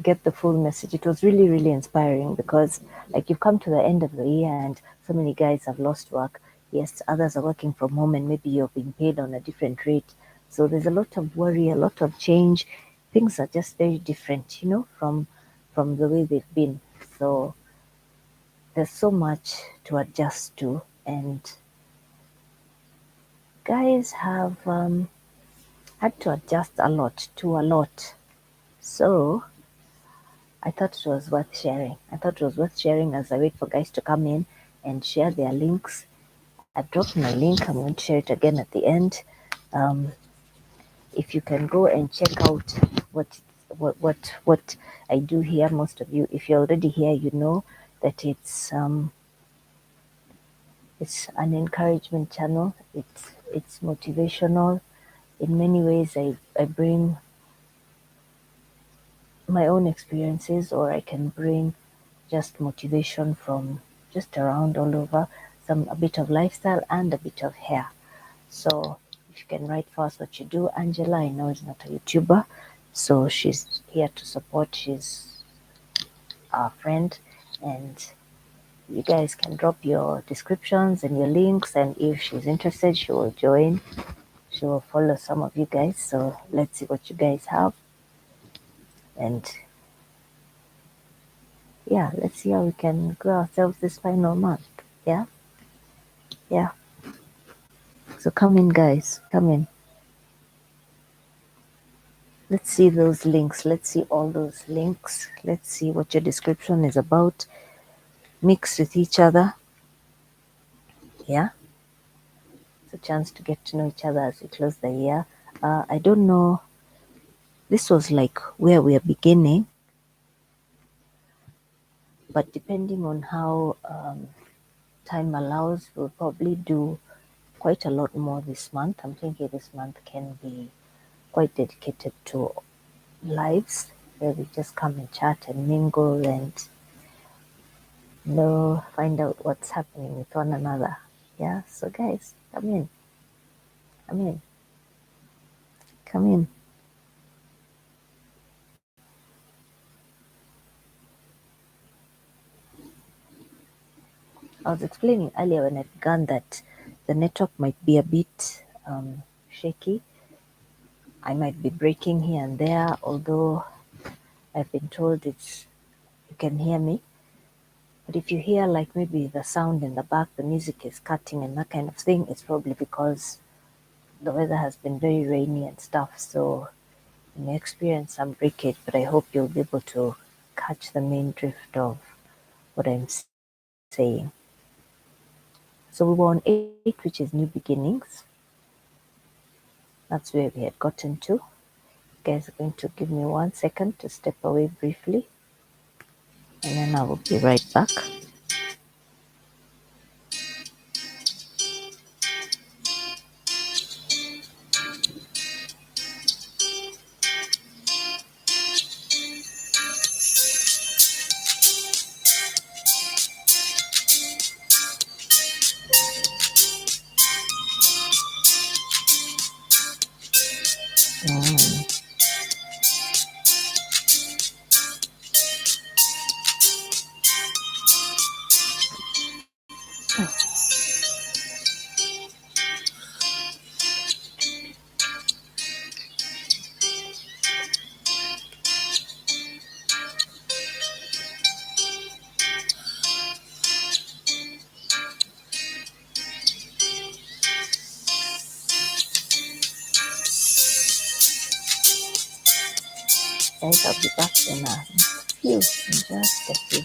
get the full message. It was really, really inspiring because, you've come to the end of the year and so many guys have lost work. Yes, others are working from home and maybe you're being paid on a different rate. So there's a lot of worry, a lot of change. Things are just very different, from the way they've been. So there's so much to adjust to, and guys have had to adjust a lot to a lot. So I thought it was worth sharing. As I wait for guys to come in and share their links. I've dropped my link. I'm going to share it again at the end. Um, if you can go and check out what I do here, most of you, if you're already here, you know that it's an encouragement channel. It's motivational. In many ways, I bring my own experiences, or I can bring just motivation from just around all over, a bit of lifestyle and a bit of hair. So if you can write for us what you do. Angela, I know, is not a YouTuber, so she's here to support. She's our friend, and you guys can drop your descriptions and your links, and if she's interested, she will join. She will follow some of you guys. So let's see what you guys have, and yeah, let's see how we can grow ourselves this final month. Yeah. Yeah. So come in, guys. Come in. Let's see those links. Let's see all those links. Let's see what your description is about. Mix with each other. Yeah. It's a chance to get to know each other as we close the year. I don't know. This was where we are beginning, but depending on how time allows, we'll probably do quite a lot more this month. I'm thinking this month can be quite dedicated to lives where we just come and chat and mingle and know, find out what's happening with one another. Yeah, so guys, come in, come in, come in. I was explaining earlier when I began that the network might be a bit shaky. I might be breaking here and there, although I've been told it's you can hear me. But if you hear like maybe the sound in the back, the music is cutting and that kind of thing, it's probably because the weather has been very rainy and stuff. So you may experience some breakage, but I hope you'll be able to catch the main drift of what I'm saying. So we were on 8, which is new beginnings. That's where we had gotten to. You guys are going to give me 1 second to step away briefly, and then I will be right back. Mm. Guys, I'll be back in a few, in just a few.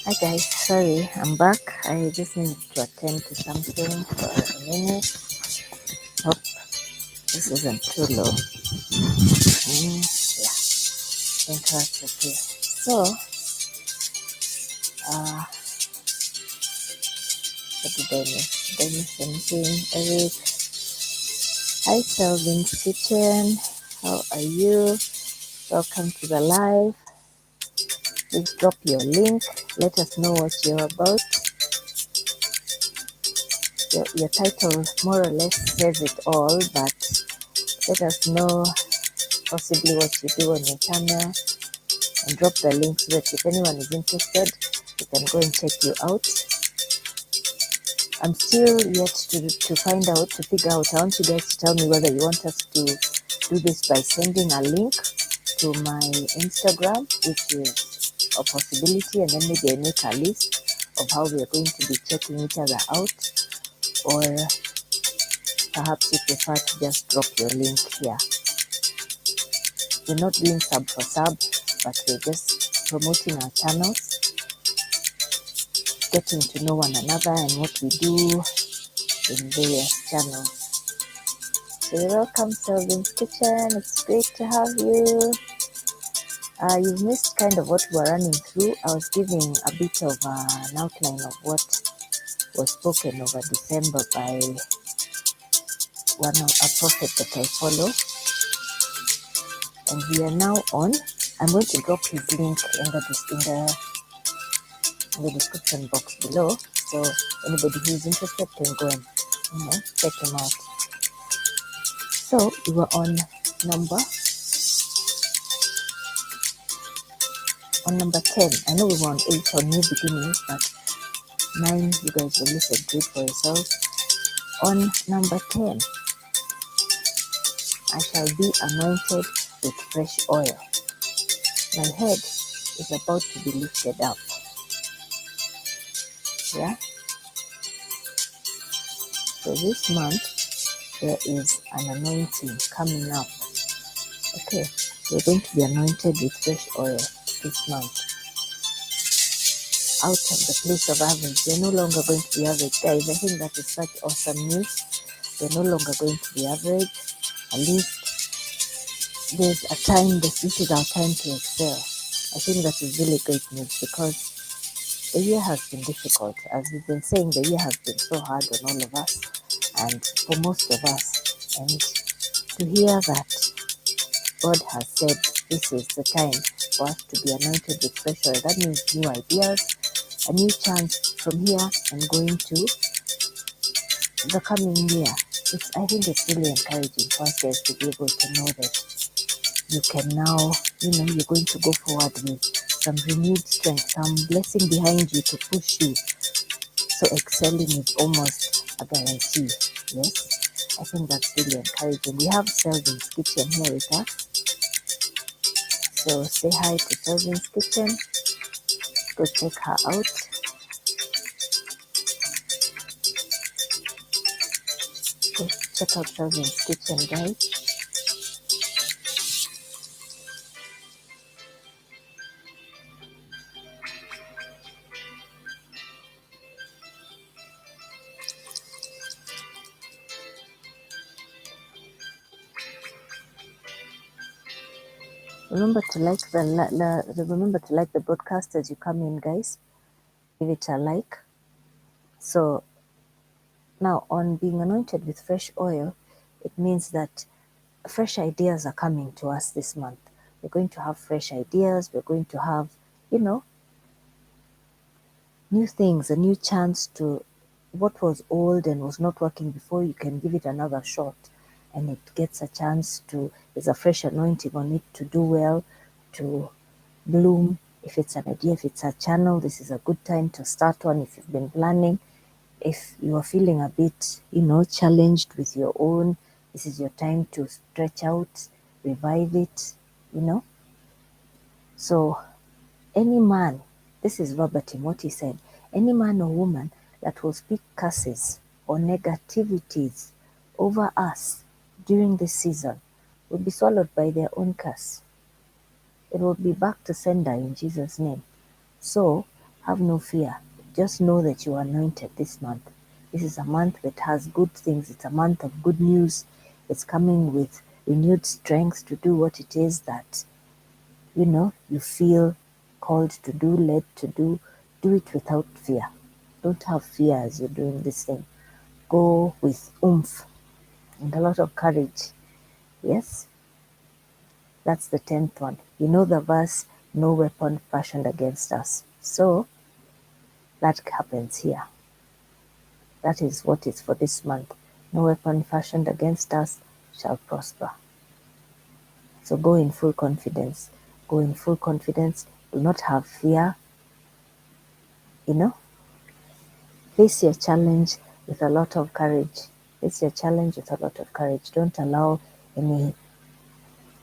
Hi guys, sorry, I'm back. I just needed to attend to something for a minute. Hope this isn't too low. Yeah, I think that's okay. So, what did I miss? Did I miss anything? Eric, hi Selvin's Kitchen. How are you? Welcome to the live. Please drop your link. Let us know what you're about. Your title more or less says it all, but let us know possibly what you do on your channel and drop the link so that if anyone is interested, we can go and check you out. I'm still yet to find out, to figure out. I want you guys to tell me whether you want us to do this by sending a link to my Instagram, which is a possibility, and then maybe I make a list of how we are going to be checking each other out, or perhaps you prefer to just drop your link here. We're not doing sub for sub, but we're just promoting our channels, getting to know one another and what we do in various channels. So you're welcome, Selvin's Kitchen. It's great to have you. You've missed kind of what we're running through. I was giving a bit of an outline of what was spoken over December by a prophet that I follow. And we are now on. I'm going to drop his link in the description box below. So anybody who is interested can go and check him out. So we were on number 10. I know we were on 8 on new beginnings, but 9 you guys will listen to it for yourselves. On number 10, I shall be anointed with fresh oil. My head is about to be lifted up. Yeah? So this month, there is an anointing coming up. Okay, we're going to be anointed with fresh oil this month. Out of the place of average. We're no longer going to be average. Guys, I think that is such awesome news. We're no longer going to be average. At least there's a time, this is our time to excel. I think that is really great news because the year has been difficult. As we've been saying, the year has been so hard on all of us and for most of us. And to hear that God has said this is the time for us to be anointed with fresh oil, that means new ideas, a new chance from here and going to the coming year. I think it's really encouraging for us guys to be able to know that you can now, you're going to go forward with some renewed strength, some blessing behind you to push you. So excelling is almost a guarantee. Yes, I think that's really encouraging. We have Selvin's Kitchen here with us. So say hi to Selvin's Kitchen. Go check her out. Go check out Selvin's Kitchen, guys. Remember to like the broadcast as you come in, guys. Give it a like. So now, on being anointed with fresh oil, it means that fresh ideas are coming to us this month. We're going to have fresh ideas. We're going to have, new things, a new chance to what was old and was not working before. You can give it another shot, and it gets a chance to. There's a fresh anointing on it to do well, to bloom. If it's an idea, if it's a channel, this is a good time to start one. If you've been planning, if you are feeling a bit, challenged with your own, this is your time to stretch out, revive it, So any man, this is verbatim what he said, any man or woman that will speak curses or negativities over us during this season will be swallowed by their own curse. It will be back to sender in Jesus' name. So Have no fear. Just know that you are anointed this month. This is a month that has good things. It's a month of good news. It's coming with renewed strength to do what it is that, you feel called to do, led to do. Do it without fear. Don't have fear as you're doing this thing. Go with oomph and a lot of courage. Yes, that's the 10th one. You know the verse, no weapon fashioned against us. So that happens here. That is what is for this month. No weapon fashioned against us shall prosper. So go in full confidence. Go in full confidence. Do not have fear. You know, face your challenge with a lot of courage. Face your challenge with a lot of courage. Don't allow any,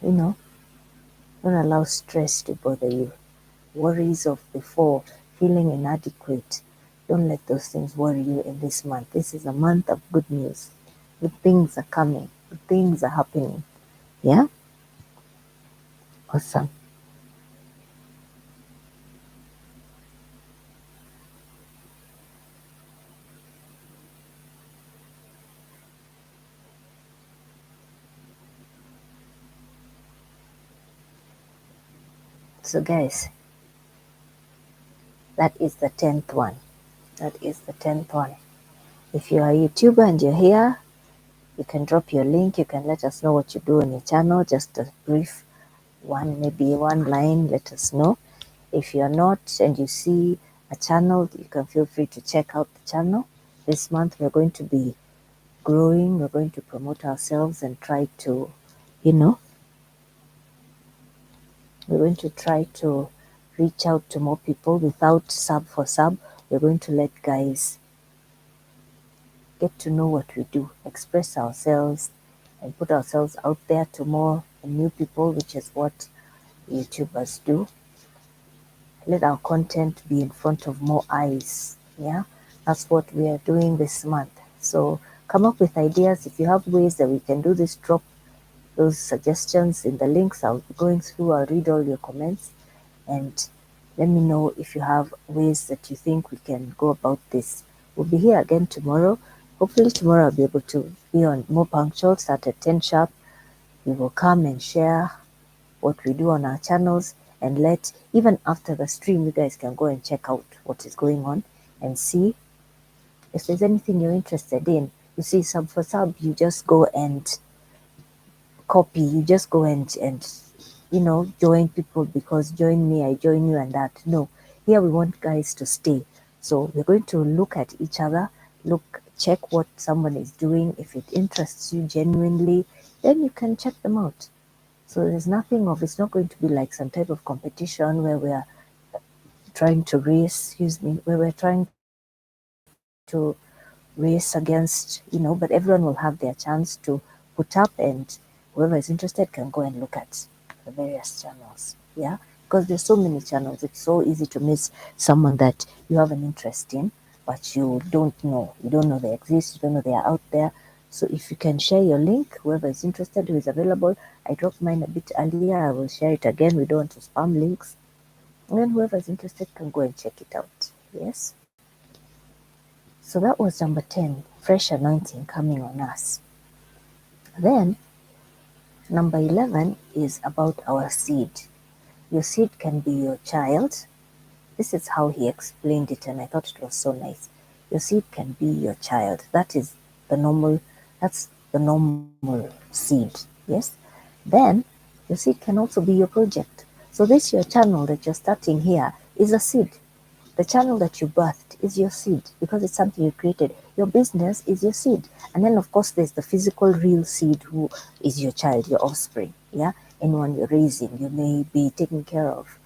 you know, don't allow stress to bother you. Worries of before, feeling inadequate. Don't let those things worry you in this month. This is a month of good news. Good things are coming. Good things are happening. Yeah? Awesome. So, guys, that is the 10th one. That is the 10th one. If you are a YouTuber and you're here, you can drop your link. You can let us know what you do on your channel. Just a brief one, maybe one line, let us know. If you're not and you see a channel, you can feel free to check out the channel. This month we're going to be growing. We're going to promote ourselves and try to, you know, we're going to try to reach out to more people without sub for sub. We're going to let guys get to know what we do, express ourselves, and put ourselves out there to more new people, which is what YouTubers do. Let our content be in front of more eyes. Yeah, that's what we are doing this month. So come up with ideas. If you have ways that we can do this, drop those suggestions in the links. I'll be going through, I'll read all your comments, and let me know if you have ways that you think we can go about this. We'll be here again tomorrow. Hopefully tomorrow I'll be able to be on more punctual, start at 10 sharp. We will come and share what we do on our channels, and let, even after the stream, you guys can go and check out what is going on and see if there's anything you're interested in. You see, sub for sub, you just go and copy, you just go and join people because join me, I join you, and that. No, here we want guys to stay. So we're going to look at each other, check what someone is doing. If it interests you genuinely, then you can check them out. So there's nothing of, it's not going to be like some type of competition where we're trying to where we're trying to race against, but everyone will have their chance to put up, and whoever is interested can go and look at the various channels. Yeah, because there's so many channels. It's so easy to miss someone that you have an interest in, but you don't know. You don't know they exist. You don't know they are out there. So if you can share your link, whoever is interested, who is available. I dropped mine a bit earlier. I will share it again. We don't want to spam links. And then whoever is interested can go and check it out. Yes. So that was number 10, fresh anointing coming on us. Then number 11 is about our seed. Your seed can be your child. This is how he explained it, and I thought it was so nice. Your seed can be your child. That's the normal seed. Yes. Then your seed can also be your project. So this your channel that you're starting here is a seed. The channel that you birthed is your seed because it's something you created. Your business is your seed. And then, of course, there's the physical, real seed who is your child, your offspring. Yeah. Anyone you're raising, you may be taking care of.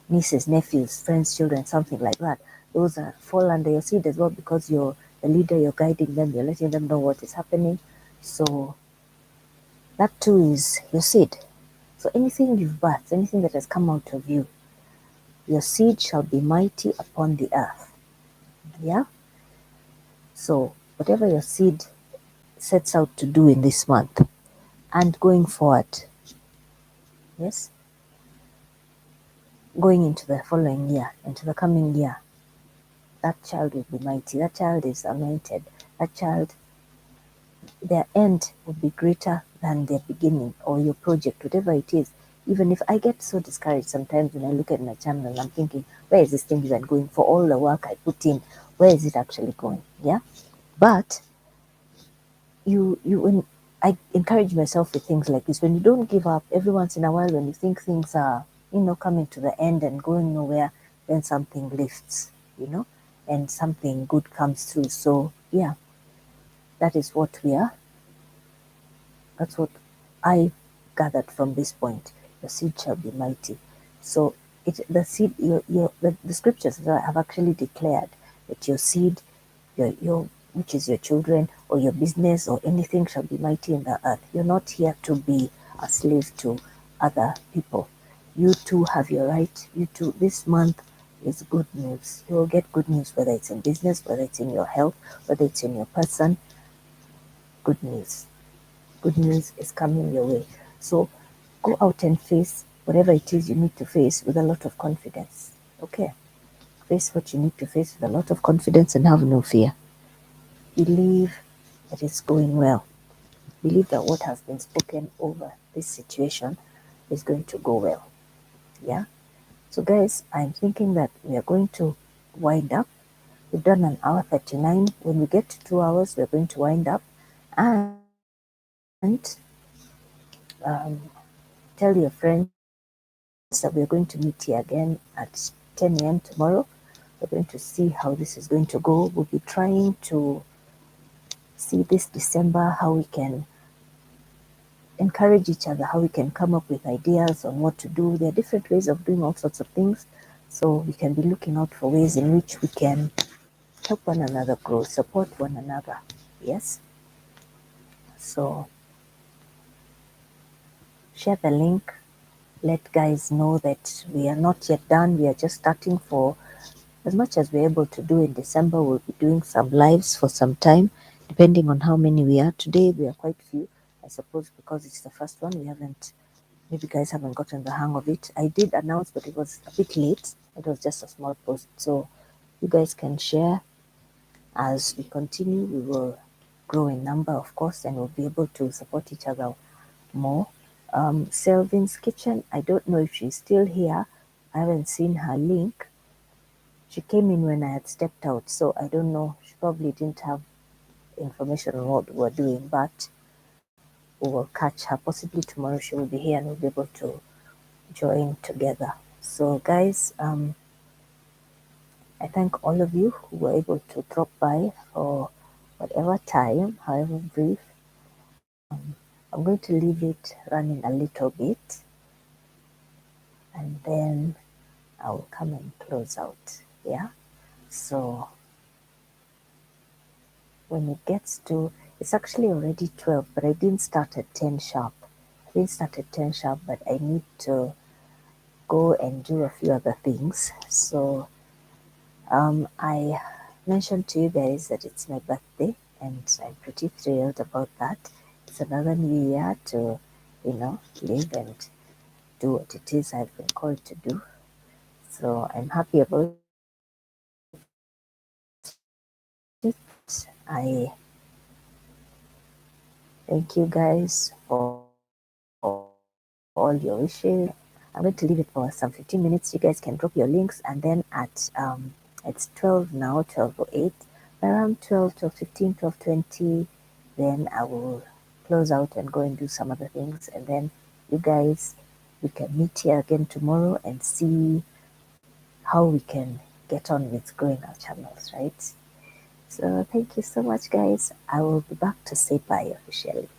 Nieces, nephews, friends, children, something like that. Those fall under your seed as well because you're the leader, you're guiding them, you're letting them know what is happening. So that too is your seed. So anything you've birthed, anything that has come out of you, your seed shall be mighty upon the earth. Yeah? So whatever your seed sets out to do in this month and going forward, yes, going into the following year, into the coming year, that child will be mighty. That child is anointed. That child, their end will be greater than their beginning, or your project, whatever it is. Even if I get so discouraged sometimes when I look at my channel and I'm thinking, where is this thing even going? For all the work I put in, where is it actually going? Yeah. But when I encourage myself with things like this, when you don't give up, every once in a while when you think things are, coming to the end and going nowhere, then something lifts, and something good comes through. So yeah, that is what we are. That's what I gathered from this point. Your seed shall be mighty. So the seed, the scriptures have actually declared that your seed, your which is your children or your business or anything shall be mighty in the earth. You're not here to be a slave to other people. You too have your right. You too. This month is good news. You will get good news, whether it's in business, whether it's in your health, whether it's in your person. Good news. Good news is coming your way. So go out and face whatever it is you need to face with a lot of confidence. Okay? Face what you need to face with a lot of confidence and have no fear. Believe that it's going well. Believe that what has been spoken over this situation is going to go well. Yeah? So, guys, I'm thinking that we are going to wind up. We've done an hour 39. When we get to 2 hours, we're going to wind up and tell your friends that we're going to meet here again at 10 a.m. tomorrow. We're going to see how this is going to go. We'll be trying to see this December how we can encourage each other, how we can come up with ideas on what to do. There are different ways of doing all sorts of things. So we can be looking out for ways in which we can help one another grow, support one another. Yes? So share the link. Let guys know that we are not yet done. We are just starting. For as much as we're able to do in December, we'll be doing some lives for some time, depending on how many we are. Today, we are quite few. I suppose because it's the first one, maybe guys haven't gotten the hang of it. I did announce, but it was a bit late. It was just a small post. So you guys can share. As we continue, we will grow in number, of course, and we'll be able to support each other more. Selvin's Kitchen, I don't know if she's still here. I haven't seen her link. She came in when I had stepped out, so I don't know. She probably didn't have information on what we're doing, but we will catch her. Possibly tomorrow she will be here and we'll be able to join together. So, guys, I thank all of you who were able to drop by for whatever time, however brief. I'm going to leave it running a little bit and then I will come and close out. Yeah. So when it gets to, it's actually already 12, but I didn't start at 10 sharp. But I need to go and do a few other things. So I mentioned to you guys that it's my birthday and I'm pretty thrilled about that. It's another new year to, live and do what it is I've been called to do. So I'm happy about it. I thank you guys for all your wishes. I'm going to leave it for some 15 minutes. You guys can drop your links, and then at it's 12 now, 12:08. Around 12, 12:15, 12:20, then I will close out and go and do some other things, and then you guys, we can meet here again tomorrow and see how we can get on with growing our channels, right? So thank you so much, guys. I will be back to say bye officially.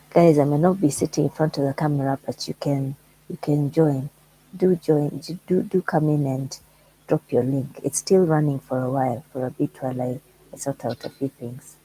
Guys, I may not be sitting in front of the camera, but you can join. Do join. Do come in and drop your link. It's still running for a while, for a bit while I sort out a few things.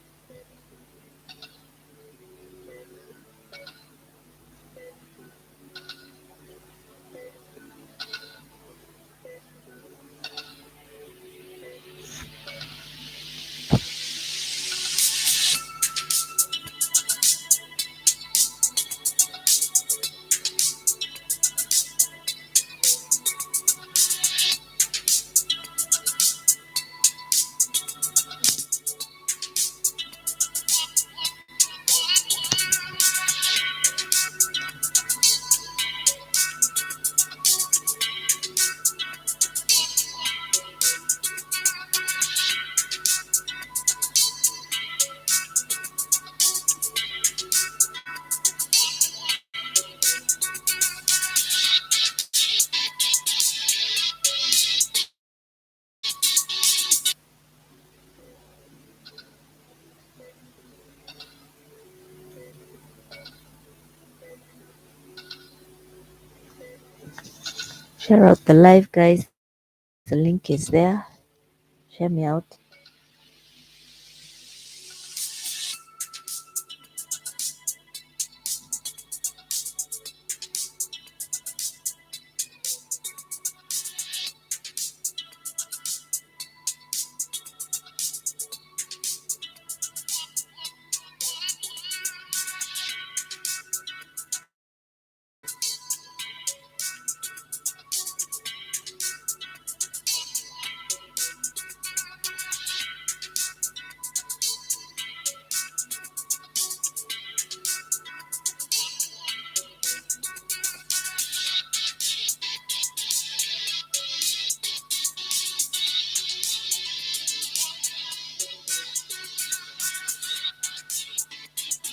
Share out the live, guys. The link is there. Share me out.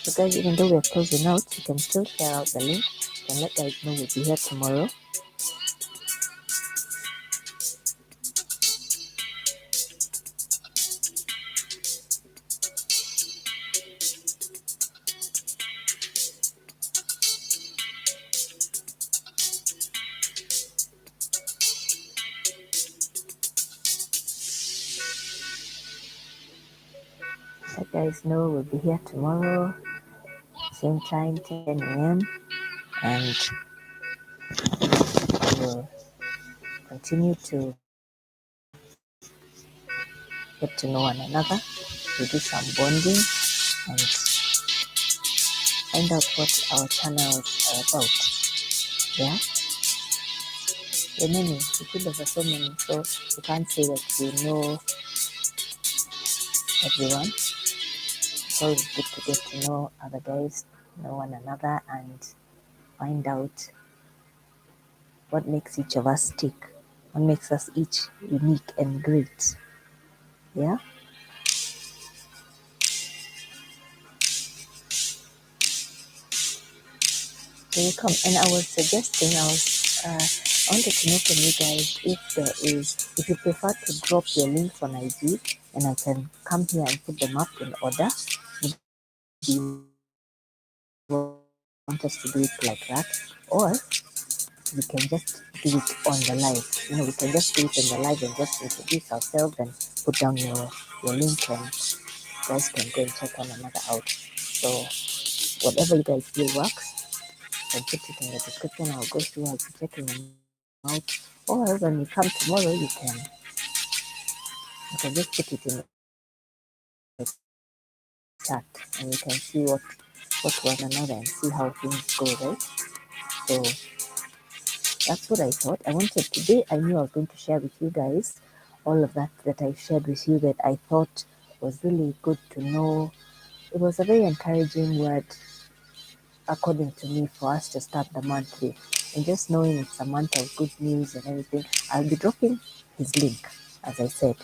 So guys, even though we're closing out, you can still share out the link. You can let guys know we'll be here tomorrow. Let guys know we'll be here tomorrow, same time, 10 a.m. And we'll continue to get to know one another. We'll do some bonding and find out what our channels are about. Yeah? There are many, YouTubers are so many, so you can't say that you know everyone. It's always good to get to know other guys, know one another, and find out what makes each of us tick, what makes us each unique and great. Yeah? So you come, and I was suggesting, I wanted to know from you guys if you prefer to drop your links on IG, and I can come here and put them up in order. Do you want us to do it like that, or we can just do it on the live? We can just do it on the live and just introduce ourselves and put down your link, and guys can go and check one another out. So whatever you guys feel works, I'll put it in the description. I'll go through, I'll be checking them out. Or when you come tomorrow, you can just put it in the chat and you can see what one another and see how things go, right? So that's what I thought. I wanted today, I knew I was going to share with you guys all of that I shared with you that I thought was really good to know. It was a very encouraging word, according to me, for us to start the month with. And just knowing it's a month of good news and everything, I'll be dropping his link, as I said.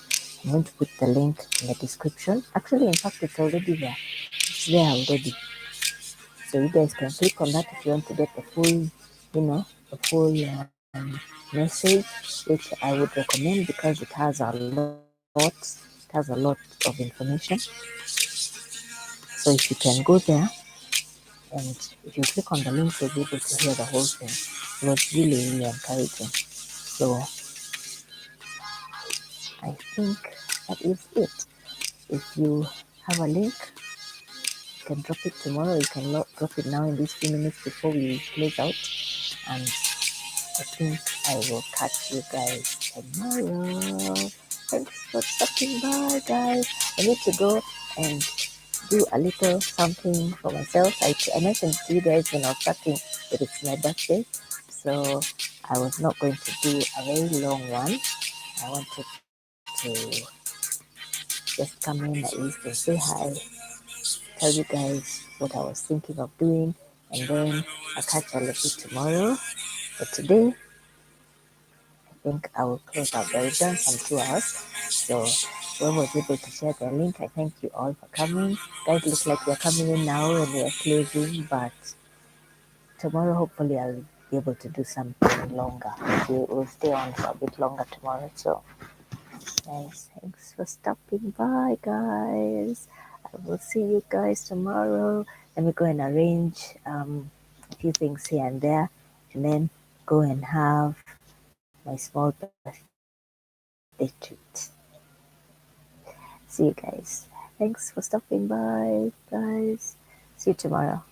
I'm going to put the link in the description. Actually, in fact, it's already there. It's there already. So you guys can click on that if you want to get the full message, which I would recommend because it has a lot of information. So if you can go there, and if you click on the link, you'll be able to hear the whole thing. It was really encouraging. So I think that is it. If you have a link, you can drop it tomorrow. You can drop it now in these few minutes before we close out. And I think I will catch you guys tomorrow. Thanks for stopping by, guys. I need to go and do a little something for myself. I mentioned to you guys when I was starting that it's my birthday, so I was not going to do a very long one. I wanted to just come in at least and say hi, tell you guys what I was thinking of doing, and then I'll catch all of you tomorrow. But today, I think I will close out. We've done some 2 hours, so whoever was able to share their link, I thank you all for coming. Guys, look like you're coming in now and we're closing, but tomorrow hopefully I'll be able to do something longer. We'll stay on for a bit longer tomorrow. So guys, thanks for stopping by, guys. I will see you guys tomorrow. Let me go and arrange a few things here and there, and then go and have my small birthday treat. See you guys. Thanks for stopping by, guys. See you tomorrow.